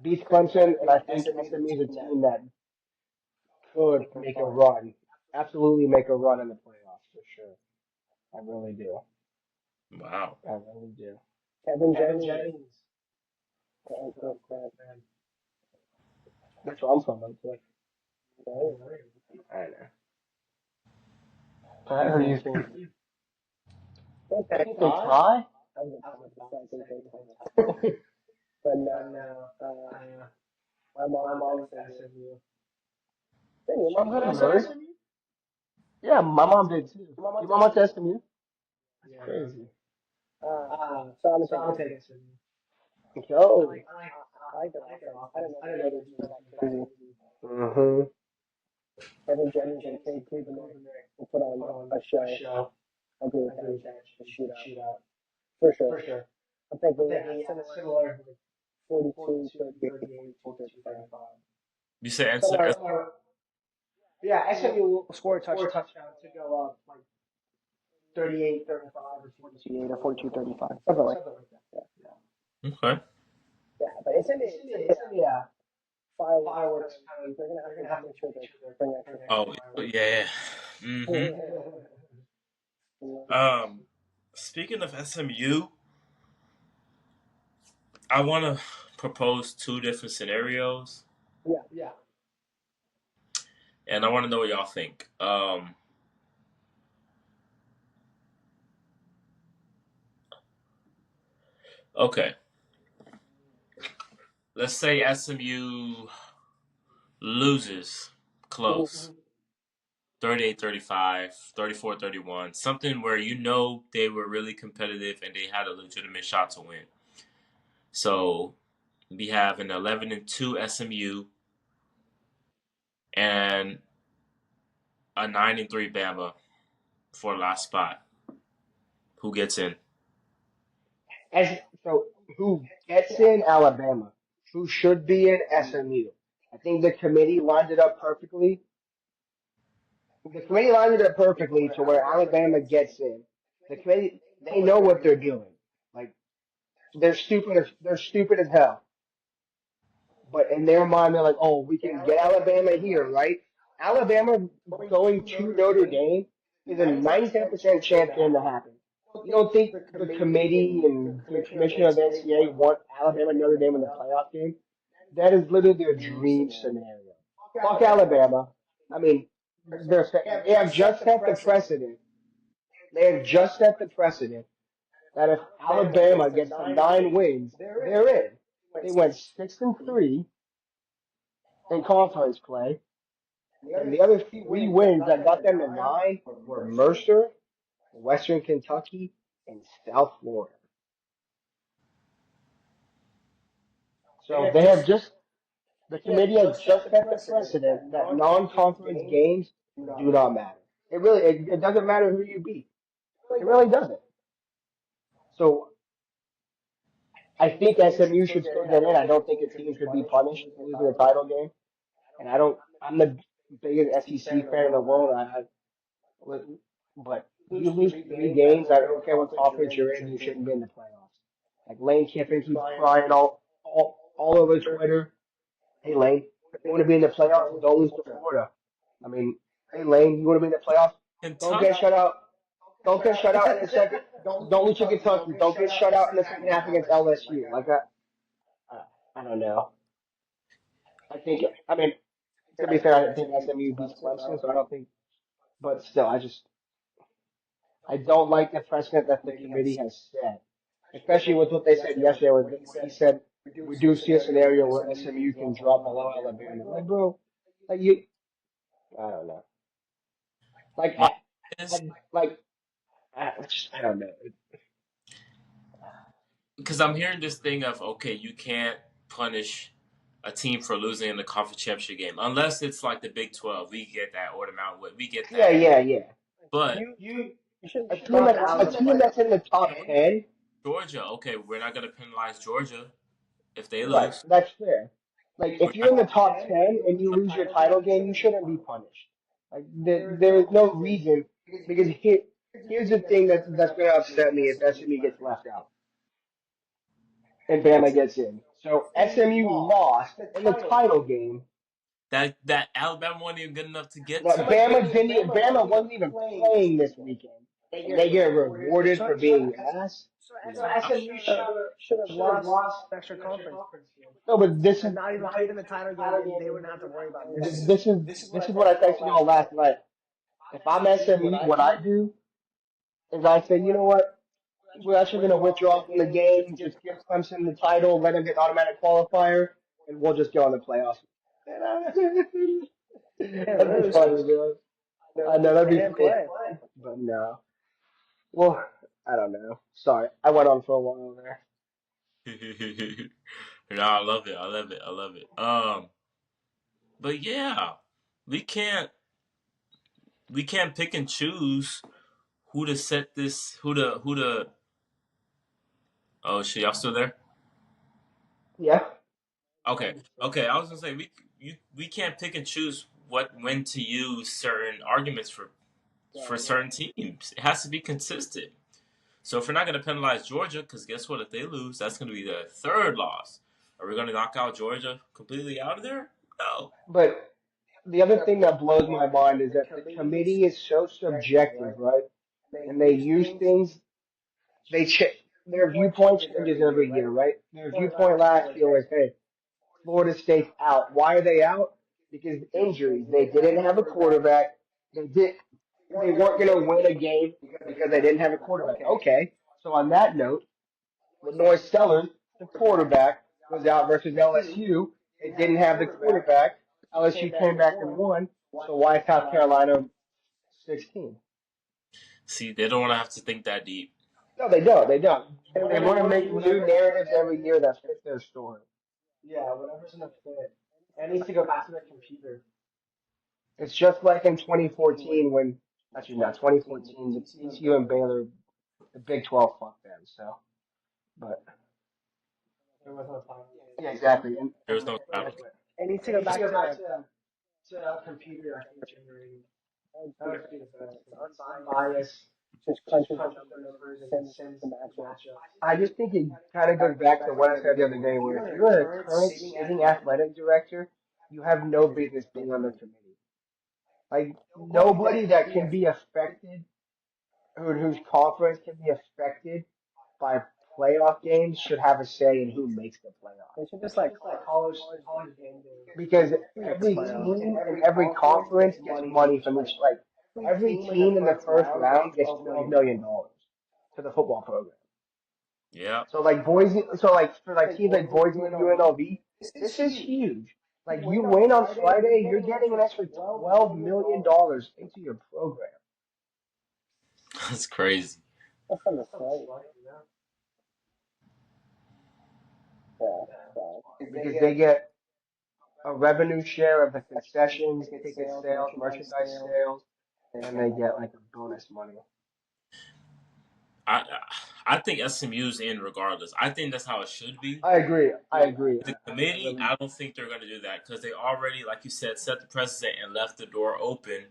beats Clemson, and I think SMU is a team that could make a run. Absolutely make a run in the playoffs for sure. I really do. Wow. I really do. Kevin Kevin Jennings, Jennings. Uncle Fred. Man. That's what I'm talking about. Too. Right? I know. Pat, who do you think? I You think think they tie? I was I was about to about say to I think say they they tie. tie. But But no, no, uh, my my mom's mom's SMU. SMU. Hey, your mom's at Oh, SMU? really? Yeah, my mom did too. Your mom went Your to mom went to SMU? SMU? That's Yeah. crazy. So I'm gonna So take I'm gonna SMU. take SMU. Yo. I like their I like their offense. I offense. didn't know I their didn't know defense their was defense that was that crazy. crazy. Mm-hmm. Kevin Kevin Jennings and Jennings Cade and Cade Klubnik Cleveland will put will on put on a a show. show. I agree I with that. agree with It that. should be a Should be shootout. a shootout. For sure. For sure. I'm I'm thinking thinking, yeah, similar, similar, like 42, 42, 38, 38, 42, 42, 35. 35. You said Somewhere, Somewhere, somewhere. Yeah, SMU will score a score a touchdown. touchdown to go up like 38, 35, or 42, 38 or 42, 35. 35. Something like Something that. like that. Yeah. Yeah. okay. Yeah. But It's in the fireworks fireworks time. kind of. They're gonna have They're to gonna have to make sure make they sure they bring extra bring extra Oh, fireworks. fireworks. yeah. hmm Speaking of SMU, I want to propose two different scenarios, Yeah. Yeah. and I want to know what y'all think. Okay, let's say SMU loses close, Mm-hmm. 38-35, 34-31, something where you know they were really competitive and they had a legitimate shot to win. So we have an 11-2 SMU and a 9-3 Bama for the last spot. Who gets in? As so, who gets in Alabama? Who should be in SMU? I think the committee lined it up perfectly. The committee lined it up perfectly to where Alabama gets in. The committee, they know what they're doing. Like they're stupid as hell. But in their mind, they're like, oh, we can get Alabama here, right? Alabama going to Notre Dame is a 99% chance game to happen. You don't think the committee and the commissioner of the NCAA want Alabama and Notre Dame in the playoff game? That is literally their dream scenario. Fuck Alabama. I mean, they have just set the precedent. They have just set the precedent that if Alabama gets to 9 wins, they're in. They went 6-3 in conference play, and the other 3 wins that got them to 9 were Mercer, Western Kentucky, and South Florida. So they have just the committee has just set the precedent that non-conference games do not matter. It doesn't matter who you beat. It really doesn't. So I think SMU should still get in. I don't think a team should be punished losing a title game. And I'm the biggest SEC fan in the world. But if you lose 3 games, I don't care what conference you're in, you shouldn't be in the playoffs. Like Lane Kiffin keeps crying all over Twitter. Hey Lane, you want to be in the playoffs? Don't lose to Florida. I mean, hey Lane, you want to be in the playoffs? Don't Kentucky. get shut out. Don't get shut out in the second. Don't lose to Kentucky. Don't get shut out in the second half against LSU. I don't know. I mean, to be fair, I think SMU beats Clemson, so I don't think. But still, I don't like the precedent that the committee has set, especially with what they said yesterday, where he said we do see a scenario where SMU can drop below Alabama. Like, bro, like you, I don't know. Like, My is like, I don't know. because I'm hearing this thing of okay, you can't punish a team for losing in the conference championship game unless it's like the Big 12. We get that, or the Mountain West. We get Yeah, that. yeah, yeah. But You You you shouldn't a team drop that's out a of the team playoffs. that's in the top 10, Georgia, okay, we're not gonna penalize Georgia if they right? lose. That's fair. Like, We're if you're not. in the top 10 and you lose your title game, you shouldn't be punished. Like, there is no reason because here's the thing that's going to upset me if SMU gets left out and Bama gets in. So SMU lost in the title game That Alabama wasn't even good enough to get Now, to. Bama wasn't even playing this weekend, and they get rewarded for being ass. So So SMU SMU should have should have lost lost an extra the extra conference conference game. No, but and not even played in the title game, and they wouldn't have to worry about missing. this is what I texted y'all last night. If I'm SMU, what I do is I say, you know what? We're actually going to withdraw from the game, just give Clemson the title, let them get automatic qualifier, and we'll just go on the playoffs. Can't That'd be lose. funny, bro. I know that'd be Can't funny, play. but no. Well, I don't know. Sorry, I went on for a while there. No, I love it. I love it. I love it. But yeah, we can't we can't pick and choose who to set this. Who to. Oh shit, y'all still there? Yeah. Okay. Okay. I was gonna say we can't pick and choose when to use certain arguments for certain teams. It has to be consistent. So if we're not going to penalize Georgia, because guess what? If they lose, that's going to be their third loss. Are we going to knock out Georgia completely out of there? No. But the other thing that blows my mind is that the committee is so subjective, right? And they use things, they their viewpoint changes every year, right? Their viewpoint last year was, hey, Florida State's out. Why are they out? Because of injuries. They didn't have a quarterback. They did. They weren't going to win a game because they didn't have a quarterback. Okay. So on that note, Lenore Stellars, the quarterback, was out versus LSU. They didn't have the quarterback. LSU came back and won. So why South Carolina 16? See, they don't want to have to think that deep. No, they don't. They don't. They want to make new narratives every year that fit their story. Yeah, whatever's gonna fit. It needs to go back to the computer. It's just like in 2014 when, actually not 2014, the TCU and Baylor, the Big 12 fucked them. So, but there was no time. Yeah, exactly. There was no And title. that's what. It needs to It go needs to back go back to to a computer actually generating. That would be the best. it's It's unbiased. unbiased. Just Just crunches crunch the up the numbers numbers and and it sends sends the the matchup. matchups. I just think it kind of goes back to what I said the other day, where if you're a current sitting athletic director, you have no business being on the committee. Like nobody that can be affected, whose conference can be affected by playoff games, should have a say in who makes the playoff. They should just like College game day. Because picks every playoffs. team and every conference gets money from each. Like every team in the first round gets $12 million to the football program. Yeah. So like Boise, so like for like teams like Boise and UNLV, this is huge. Like you win on Friday, you're getting an extra $12 million into your program. That's crazy. That's on the slate. Yeah. So Because they get a revenue share of the concessions, ticket sales, merchandise sales, and they get like a bonus money. I I think SMU's in regardless. I think that's how it should be. I agree. I agree. The I committee, really. I don't think they're going to do that because they already, like you said, set the precedent and left the door open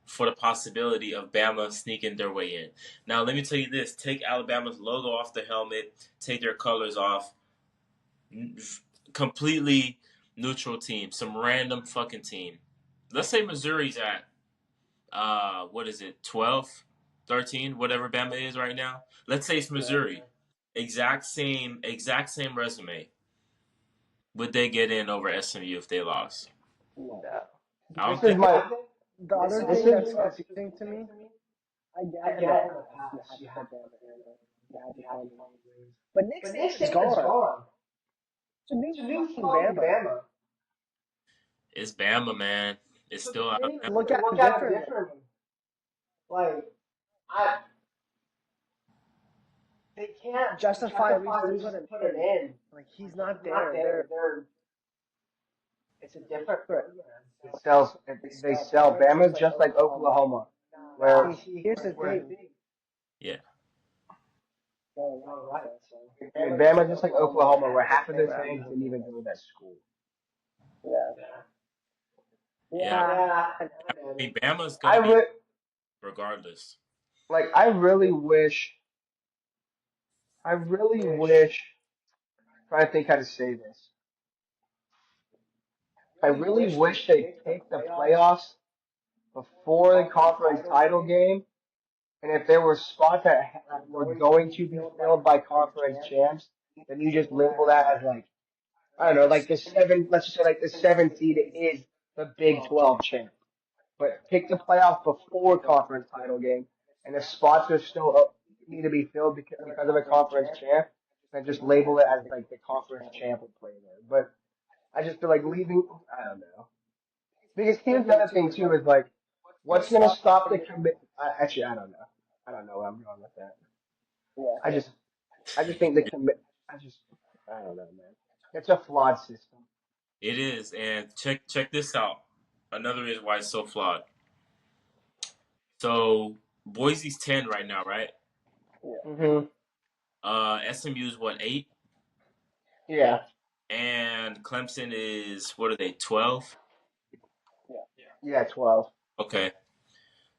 for the possibility of Bama sneaking their way in. Now, let me tell you this: take Alabama's logo off the helmet, take their colors off, completely neutral team, some random fucking team. Let's say Missouri's at what is it, 12, 13, whatever Bama is right now. Let's say it's Missouri. Exact same resume. Would they get in over SMU if they lost? no. Yeah. I This don't is think. my. The other This thing is that's confusing to me, I I get in the get in the past you had past to you put have to Bama put in there. Bama. You had to You have find to one. find ways. But Nick But Nick Saban's Saban's gone. gone. It's a new It's a new fucking fucking Bama. Bama. It's Bama, man. It's So the still committee Alabama. needs Look to at look him at it differently. differently. Like I, they can't Justify justify reasons to put reasons to him put it in. in. Like he's Like he's not not there. They're there. It's a different separate. program. It sells. They sell Bama just like Oklahoma, where Here's the where thing. Yeah. No, all right. right. So I mean, Bama just like Oklahoma, where half of the fans didn't even go to that school. Yeah. Yeah. Yeah. Yeah. Yeah. I mean, Bama's I gonna be re- regardless. like. I really wish. I really wish. Trying to think how to say this. I really wish they picked the playoffs before the conference title game. And if there were spots that were going to be filled by conference champs, then you just label that as like, I don't know, like let's just say like the 7th seed is the Big 12 champ. But pick the playoffs before conference title game, and if spots are still need to be filled because of a conference champ, then just label it as like the conference champ will play there. But I just feel like leaving, I don't know. Because here's the other thing too is like, what's going to stop the commit? Actually, I don't know. I don't know where I'm going with that. Yeah. I just, I just think the commit. I don't know, man. It's a flawed system. It is, and check this out. Another reason why it's so flawed. So Boise's 10 right now, right? Mhm. SMU's what, 8? Yeah. And Clemson is, what are they, 12? Yeah. 12. Okay.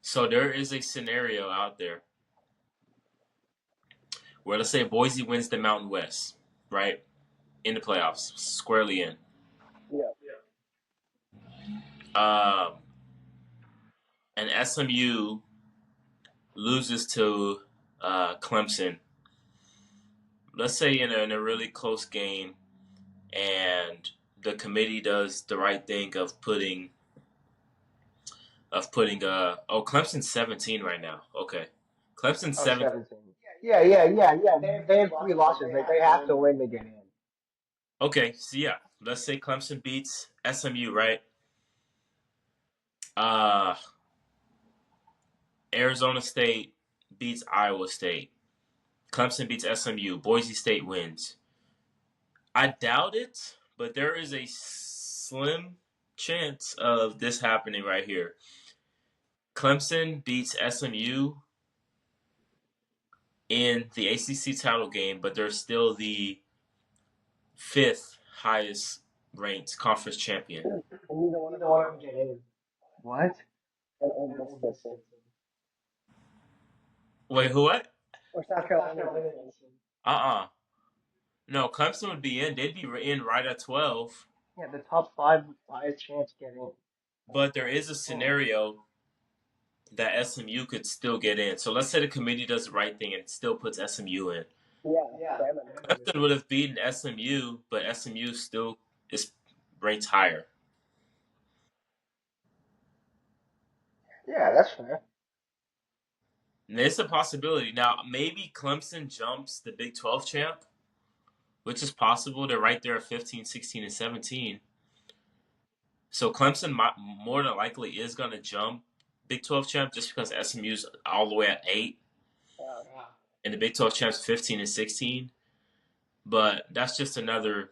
So there is a scenario out there where, let's say Boise wins the Mountain West, right? In the playoffs, squarely in. Yeah. Um, and SMU loses to Clemson, let's say in a really close game, and the committee does the right thing of putting Clemson's 17 right now. Okay. Clemson's Oh, 17. 17. Yeah. They have 3 losses. They have to win to get in. Okay, so yeah, let's say Clemson beats SMU, right? Uh Arizona State beats Iowa State. Clemson beats SMU. Boise State wins. I doubt it, but there is a slim chance of this happening right here. Clemson beats SMU in the ACC title game, but they're still the fifth highest ranked conference champion. And neither one of Neither them one get of them get in. What? and both gets in. Wait, who what? Or South South Carolina Carolina gets in. gets in. Uh-uh. No, Clemson would be in. They'd be in right at 12. Yeah, the top five with highest chance get in. But there is a Oh. scenario that SMU could still get in. So let's say the committee does the right thing and still puts SMU in. Yeah. Yeah. Damn it. Clemson would have beaten SMU, but SMU still is ranked higher. Yeah, that's fair. And it's a possibility. Now, maybe Clemson jumps the Big 12 champ, which is possible. They're right there at 15, 16, and 17. So Clemson more than likely is going to jump Big 12 champ just because SMU's all the way at 8 Yeah. and the Big 12 champ's 15 and 16. But that's just another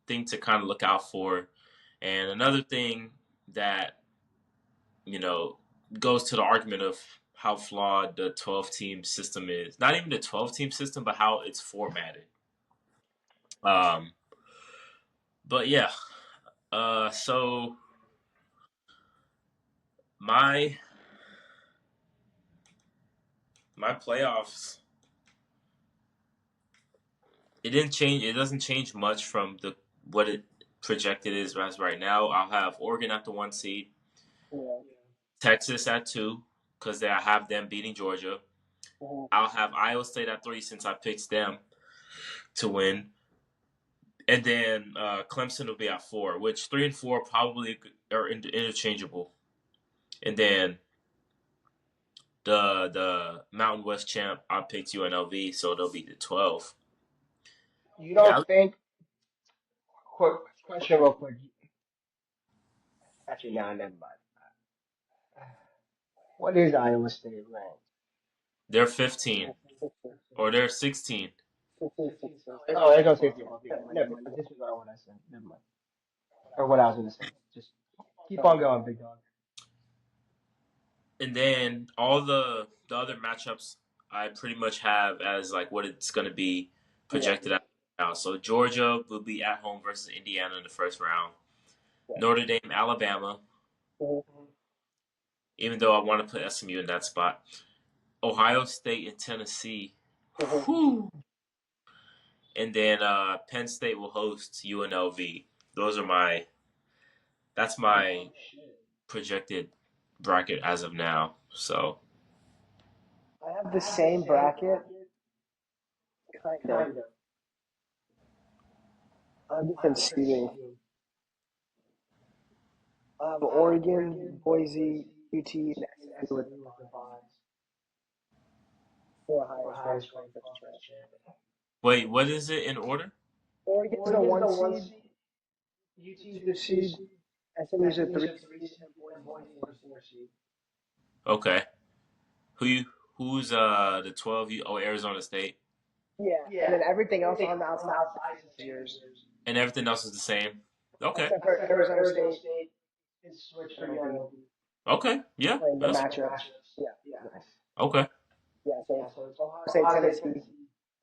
thing to kind of look out for. And another thing that, you know, goes to the argument of how flawed the 12 team system is. Not even the 12 team system, but how it's formatted. Um, but yeah, so my my playoffs, it didn't change. It doesn't change much from the what it projected is as right now. I'll have Oregon at the 1 seed, Yeah. Texas at 2 because I have them beating Georgia. Mhm. I'll have Iowa State at 3 since I picked them to win, and then Clemson will be at 4, which 3 and 4 probably are interchangeable. And then the Mountain West champ, I picked UNLV, so they'll be the 12. You Yeah, don't think? Quick question, real quick. Actually, no, never mind. What is Iowa State ranked? they're 15 16. or they're 16. 16, 16. Oh, there's no safety. Okay, never mind. I disregard what I said. Never mind. Or what I was gonna say. Just keep on going, big dog. And then all the other matchups I pretty much have as like what it's going to be Yeah. projected out now. So Georgia will be at home versus Indiana in the first round. Yeah. Notre Dame, Alabama, Mhm. even though I want to put SMU in that spot. Ohio State and Tennessee. Mhm. Whew. And then Penn State will host UNLV. Those are my That's my projected bracket as of now. So I have the same bracket, kind of. I have different seeding. I have Oregon, Boise, UT, and SMU with the buys. Four highest ranked conference champ. wait, what is it in order? Oregon's the one seed, UT's the seed, SMU's the three seed, and Boise's the 4 seed. Okay. Who's the 12? Oh, Arizona State. Yeah, and then everything else on the outside is yours, And everything else is the same. Okay. except for Arizona State is switched for UNLV. Okay. Yeah. Playing the That's matchups. Yeah. Nice. okay. Yeah, so it's Ohio State, Tennessee, and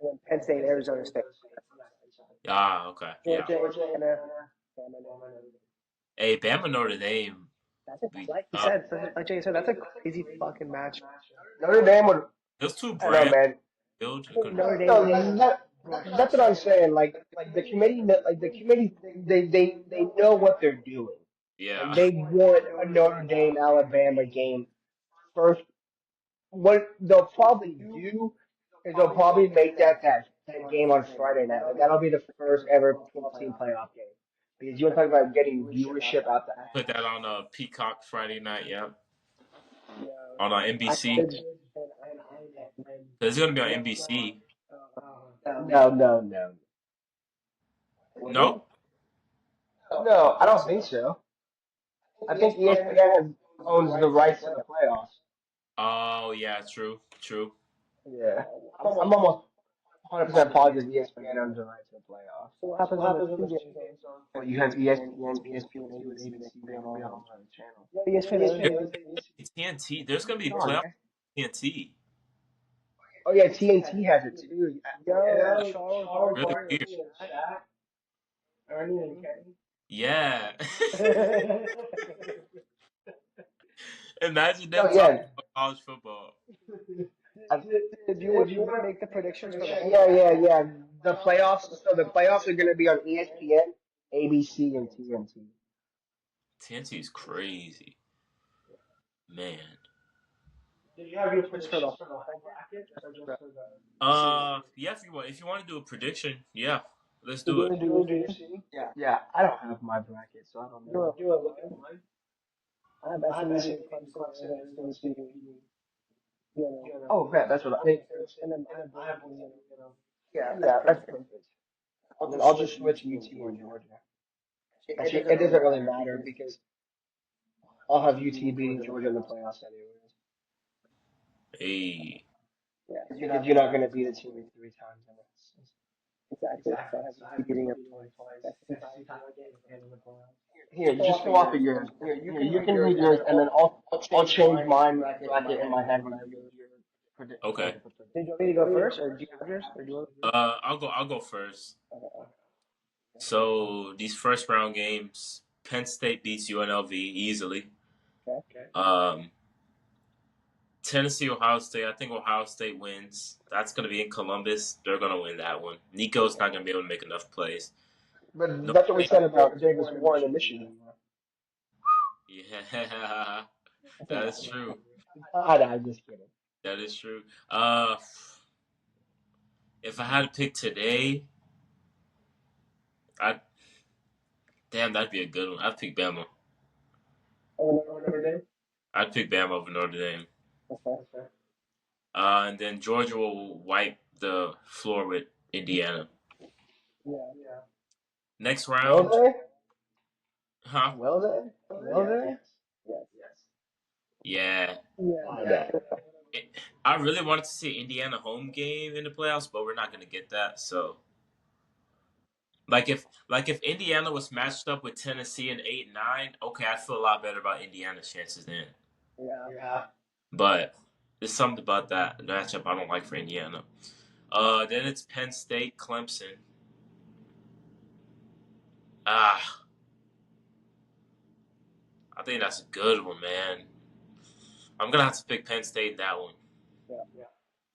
then Penn State, Arizona State. Ah, okay. Yeah. Georgia, Indiana, Bama. Hey, Bama Notre Dame. That's like you said, like Jay said, that's a crazy fucking match. Notre Dame would. Those two I know, brands man. build a I think good. Notre Dame No, would that's what I'm saying. Like the committee, they know what they're doing, and Yeah. they want a Notre Dame Alabama game first. What they'll probably do is they'll probably make that game on Friday night. Like that'll be the first ever 12-team playoff game because you want to talk about getting viewership out the Put that ass. on Peacock Friday night. Yeah. Yeah. On NBC. It's gonna be on NBC. No. No. No, I don't think so. I think owns the rights to the playoffs. Oh yeah. True. True. Yeah, I'm almost 100% positive ESPN owns the rights to the playoffs. So what happens when the two games Well, you have ESPN2 and ABC. They all have the channels. on? ESPN owns There's it. TNT. There's gonna be Come on, playoff man. TNT. Oh yeah, TNT has it too. Yo, Yeah, Charles Really Barkley weird. and Ernie and Kenny. Yeah. Shaq. Imagine them No, talking yeah. about college football. Do you want to make the predictions for the whole? Yeah. The playoffs. So the playoffs are going to be on ESPN, ABC, and TNT. TNT is crazy, man. Did you have your Just for the predictions for the whole bracket? Or just for Yeah. If you want to do a prediction, yeah, let's Do do you it. want to do yours? Yeah. Yeah, I don't have my bracket, so I don't know. Do it. Look at mine. I have I have SMU beating SMU beating Clemson, Clemson, Arizona Arizona State State beating beating. UNLV. Oh, crap, that's what I think. And then I have I Boise have beating Boise, UNLV. Yeah, Yeah, that's that's perfect. perfect. And then I'll just switch UT and Georgia. Actually, it doesn't really matter because I'll have UT beating Georgia in the playoffs anyways. Hey, Yeah, Because you're not going to beat a team 3 times in this. exactly. So I have UT beating them twice. That's two Two times. times in the playoffs. Here, just go off of yours. Here, you can read yours, and then I'll change mine bracket in my head when I read your okay. Did you want me to go first, or do you have yours, or do you want? I'll go first. So these first round games, Penn State beats UNLV easily. Okay. Tennessee, Ohio State. I think Ohio State wins. That's going to be in Columbus. They're going to win that one. Nico's not going to be able to make enough plays. But No, that's what we said about Davis Warren in Michigan. yeah, that is true. I'm just kidding. That is true. If I had to pick today, I damn that'd be a good one. I'd pick Bama. I'd pick Bama over Notre Dame. And then Georgia will wipe the floor with Indiana. Yeah. Next Well round, then, huh? well then. Yeah. Yeah. I really wanted to see Indiana home game in the playoffs, but we're not going to get that. So, like if Indiana was matched up with Tennessee in 8-9, okay, I feel a lot better about Indiana's chances then. Yeah. But there's something about that matchup I don't like for Indiana. Then it's Penn State, Clemson. Ah, I think that's a good one, man. I'm gonna have to pick Penn State in that one. Yeah. I'm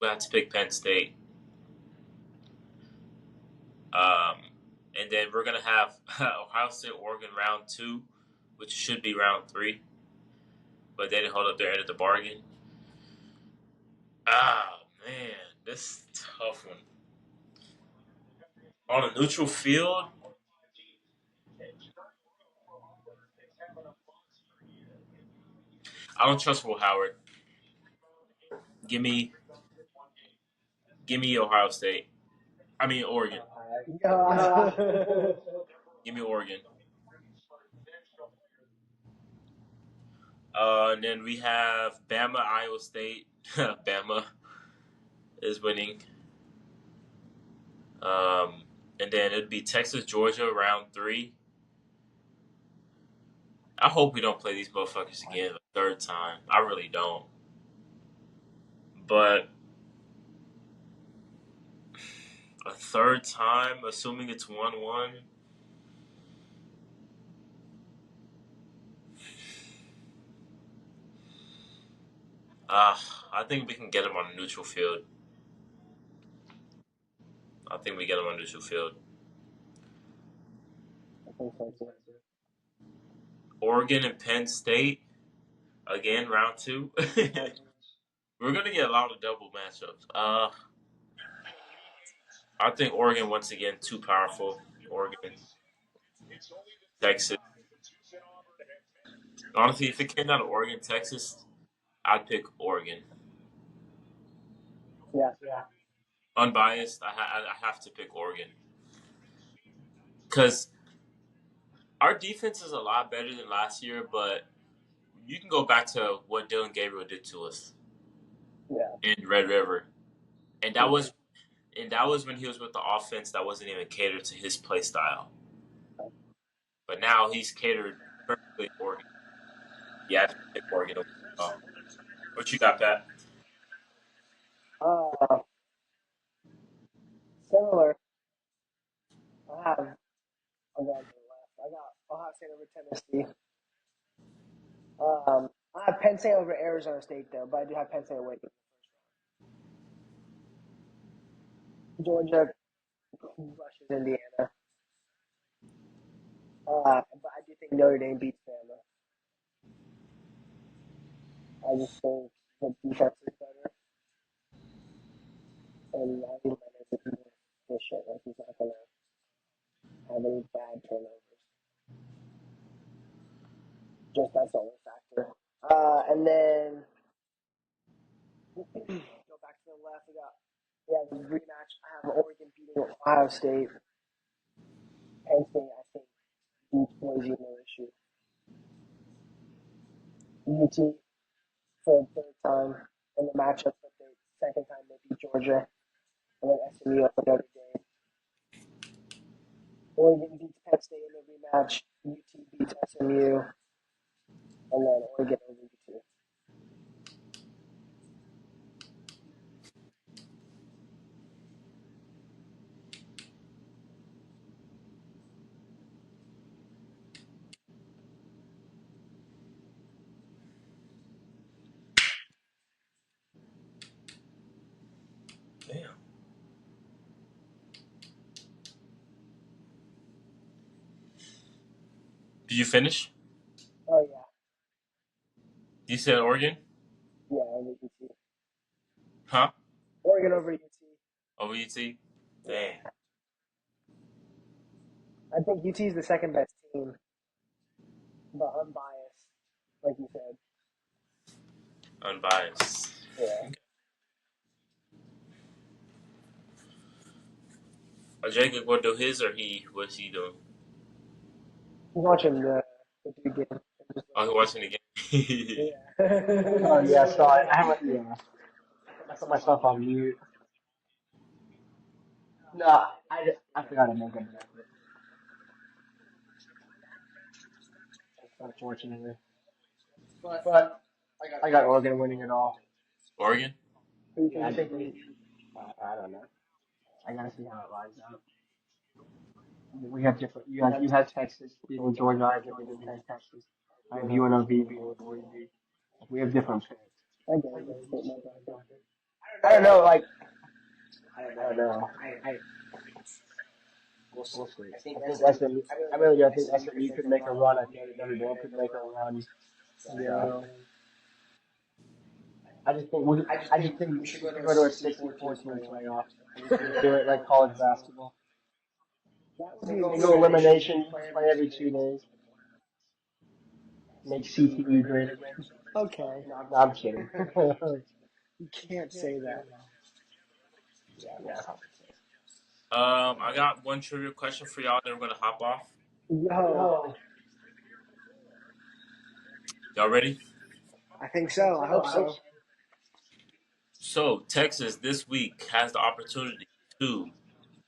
gonna have to pick Penn State. Um, and then we're gonna have Ohio State, Oregon round 2, which should be round 3, but they didn't hold up their end of the bargain. Ah, man, this is a tough one. On a neutral field, I don't trust Will Howard. Give me, give me Ohio State. I mean Oregon. Yeah. Give me Oregon. And then we have Bama, Iowa State. Bama is winning. And then it'd be Texas, Georgia, round 3. I hope we don't play these motherfuckers again a third time. I really don't. But a third time, assuming it's 1-1. I think we can get them on a neutral field. I think we get them on a neutral field. I think so too. Oregon and Penn State, again, round 2. We're going to get a lot of double matchups. I think Oregon, once again, too powerful. Oregon, Texas. Honestly, if it came down to Oregon, Texas, I'd pick Oregon. Yeah. Unbiased, I have to pick Oregon. Because our defense is a lot better than last year, but you can go back to what Dylan Gabriel did to us Yeah. in Red River. And that was when he was with the offense that wasn't even catered to his play style. But now he's catered perfectly to Oregon. Yeah, I pick Oregon. What you got, Pat? Uh, similar. I have. I'm going to the left. I got Ohio State over Tennessee. I have Penn State over Arizona State though, but I do have Penn State winning. Georgia rushes Indiana. But I do think Notre Dame beats Bama. I just think the defense is better, and I think Leonard is more efficient. Like he's not gonna have any bad turnovers. Just that's the only factor. And then go back to the left. We have the rematch. I have Oregon beating Ohio State. Penn State, I think, beats Boise no issue. UT for the third time in the matchup, but the second time they beat Georgia, and then SMU over Notre Dame. Oregon beats Penn State in the rematch. UT beats SMU, and then Oregon over UT. Damn. Did you finish? Oh yeah, You said Oregon? over UT. Huh? Oregon over UT. Over UT? Yeah, Dang. I think UT is the second best team, but unbiased, like you said. Unbiased. Yeah, Jacob going to do his or he? What's he doing? he's watching the big game. Oh, he watching the game. Oh Yeah. yeah, so I haven't. Yeah, I put myself on mute. No, I forgot to make it. Unfortunately, but I got Oregon winning it all. Oregon? Yeah, I think I don't know. I gotta see how it lines up. We have different. You have Texas beating Georgia. I have Georgia beating Texas. I have UNLV beating Boise. We have different picks. I get it. It's a bit more bracket. I don't know. Like I don't know. We'll see. I think SMU. I really do. I think SMU could make a run. I think Notre Dame could make a run. But I just think we should go to a 64-team playoff. Just do it like college basketball. That would be Single elimination. elimination. You play every 2 days. Make CTE great again. Okay, No, I'm kidding. you can't say that. Yeah. I got one trivia question for y'all. Then we're gonna hop off. Yo, Y'all ready? I think so. I hope so. So Texas this week has the opportunity to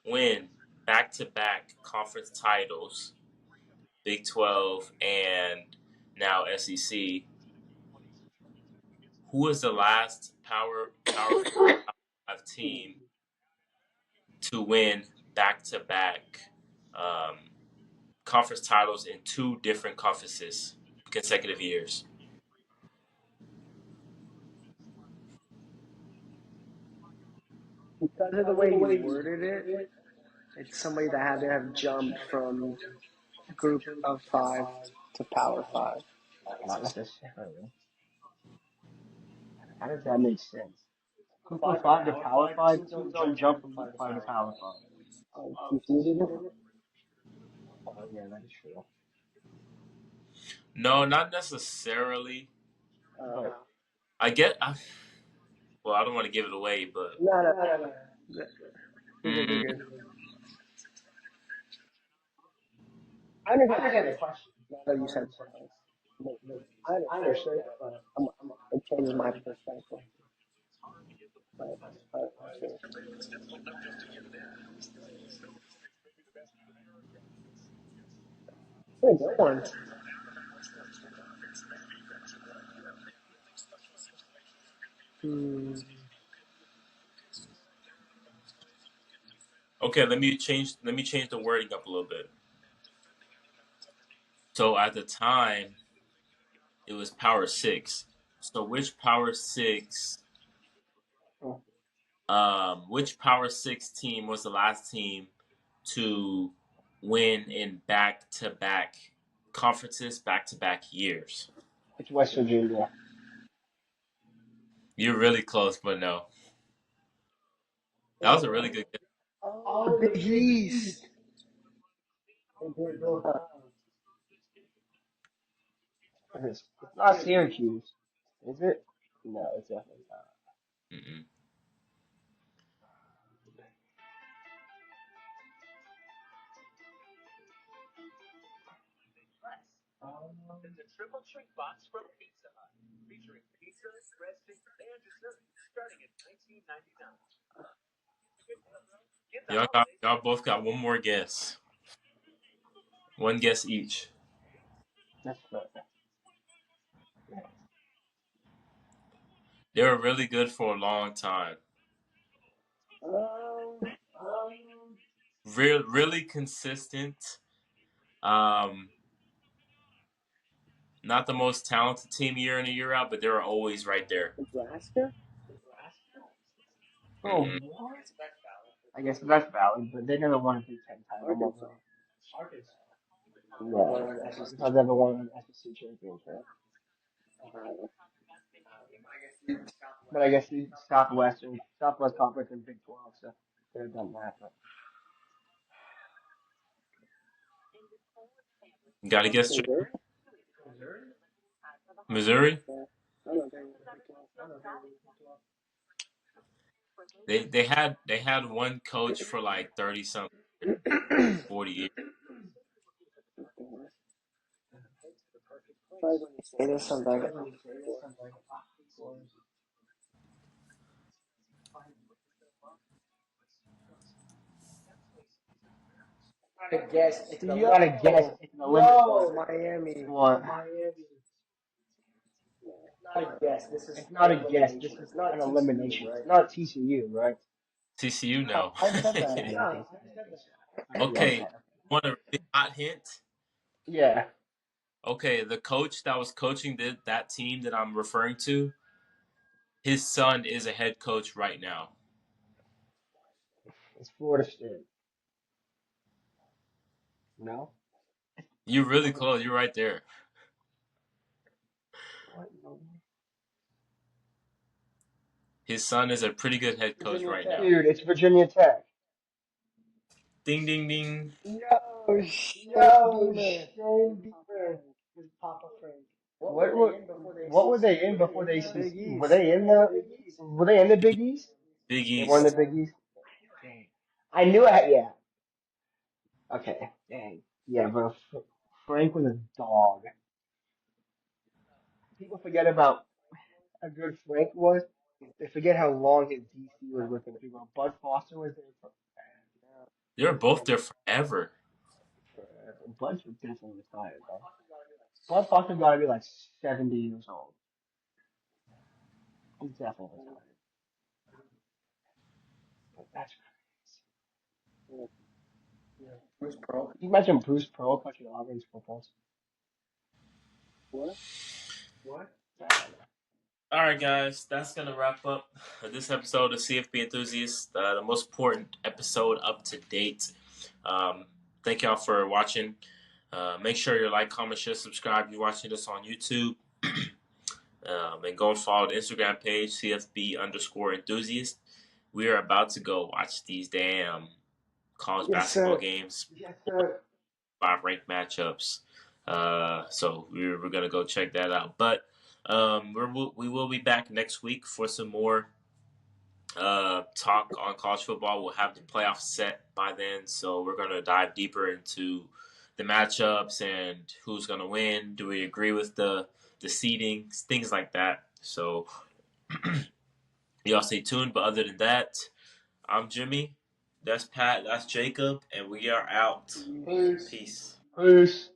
win back-to-back conference titles, Big 12 and now SEC. Who was the last Power 5 team to win back-to-back um, conference titles in two different conferences consecutive years? Because of the way you worded it, it's somebody that had to have jumped from group of five to power five. Not necessarily. How does that make sense? Group of five to power five teams don't jump from group five to power five. TCU did it? Oh yeah, that is true. No, not necessarily. But I get. Well, I don't want to give it away, but No. You're mm, good. I understand the question. Now that you said something. I I understand understand, it, but but it changes my perspective. But seriously. It's a good one. Hmm. okay. Let me change the wording up a little bit. So at the time, it was Power Six. So which Power Six team was the last team to win in back-to-back conferences, back-to-back years? it's West Virginia. You're really close, but no. That was a really good guess. Oh, the Big East. It's not Syracuse, is it? No, it's definitely not. Mm-mm. Y'all both got one more guess. One guess each. That's right. They were really good for a long time. Um, Really consistent. Um, Not the most talented team year in and year out, but they were always right there. Nebraska? Oh, Mm-mm. what? I guess that's valid, but they never won a Big Ten title. Arkansas. No, One of the SEC. Arkansas never won an SEC championship. But I guess the Southwest Conference and Big 12, so could have done that. But You got to guess straight. Missouri? Missouri. Yeah. I don't think They had one coach for like 30 something, it's 40 years. Like when you say this, I'm like, not a guess. I'm gonna guess it's an eliminate one. Miami. What? Not a guess. This is It's not a guess. This elimination. is It's not an TCU, elimination. right? It's not TCU, right? TCU, Oh, no. I said that. I didn't Yeah. think so. I didn't think so. Yeah, Okay, okay. want a really hot hint? Yeah, Okay, the coach that was coaching that team that I'm referring to, his son is a head coach right now. it's Florida State. No. You're really close. You're right there. What? His son is a pretty good head coach Virginia right Tech. now. Dude, it's Virginia Tech. Ding, ding, ding. No, Shane No, Beamer. Shane Beamer. His Papa Frank. What were what were they in before they Big were East. they in the Big East? Big They won the East. Big East. Dang. I knew it. Yeah. Okay. Dang. Yeah, but Frank was a dog. People forget about how good Frank was. They forget how long his DC was with them. People, Bud Foster was there They were both there forever. forever. Bud's definitely retired though. Bud Foster's got to be like 70 years old. He's definitely retired. But that's crazy. Yeah. Bruce Pearl. Can you imagine Bruce Pearl coaching Auburn's football team? What? What? Bad. All right, guys, that's gonna wrap up this episode of CFB Enthusiasts, the most important episode up to date. Thank y'all for watching. Make sure you like, comment, share, subscribe. If you're watching this on YouTube, and go and follow the Instagram page CFB_enthusiast. We are about to go watch these damn college basketball games. Yes, sir. 5 ranked matchups. So we're gonna go check that out. But we will be back next week for some more talk on college football. We'll have the playoffs set by then, so we're gonna dive deeper into the matchups and who's gonna win. Do we agree with the seeding, things like that? So y'all stay tuned. But other than that, I'm Jimmy. That's Pat. That's Jacob, and we are out. Peace. Peace. Peace.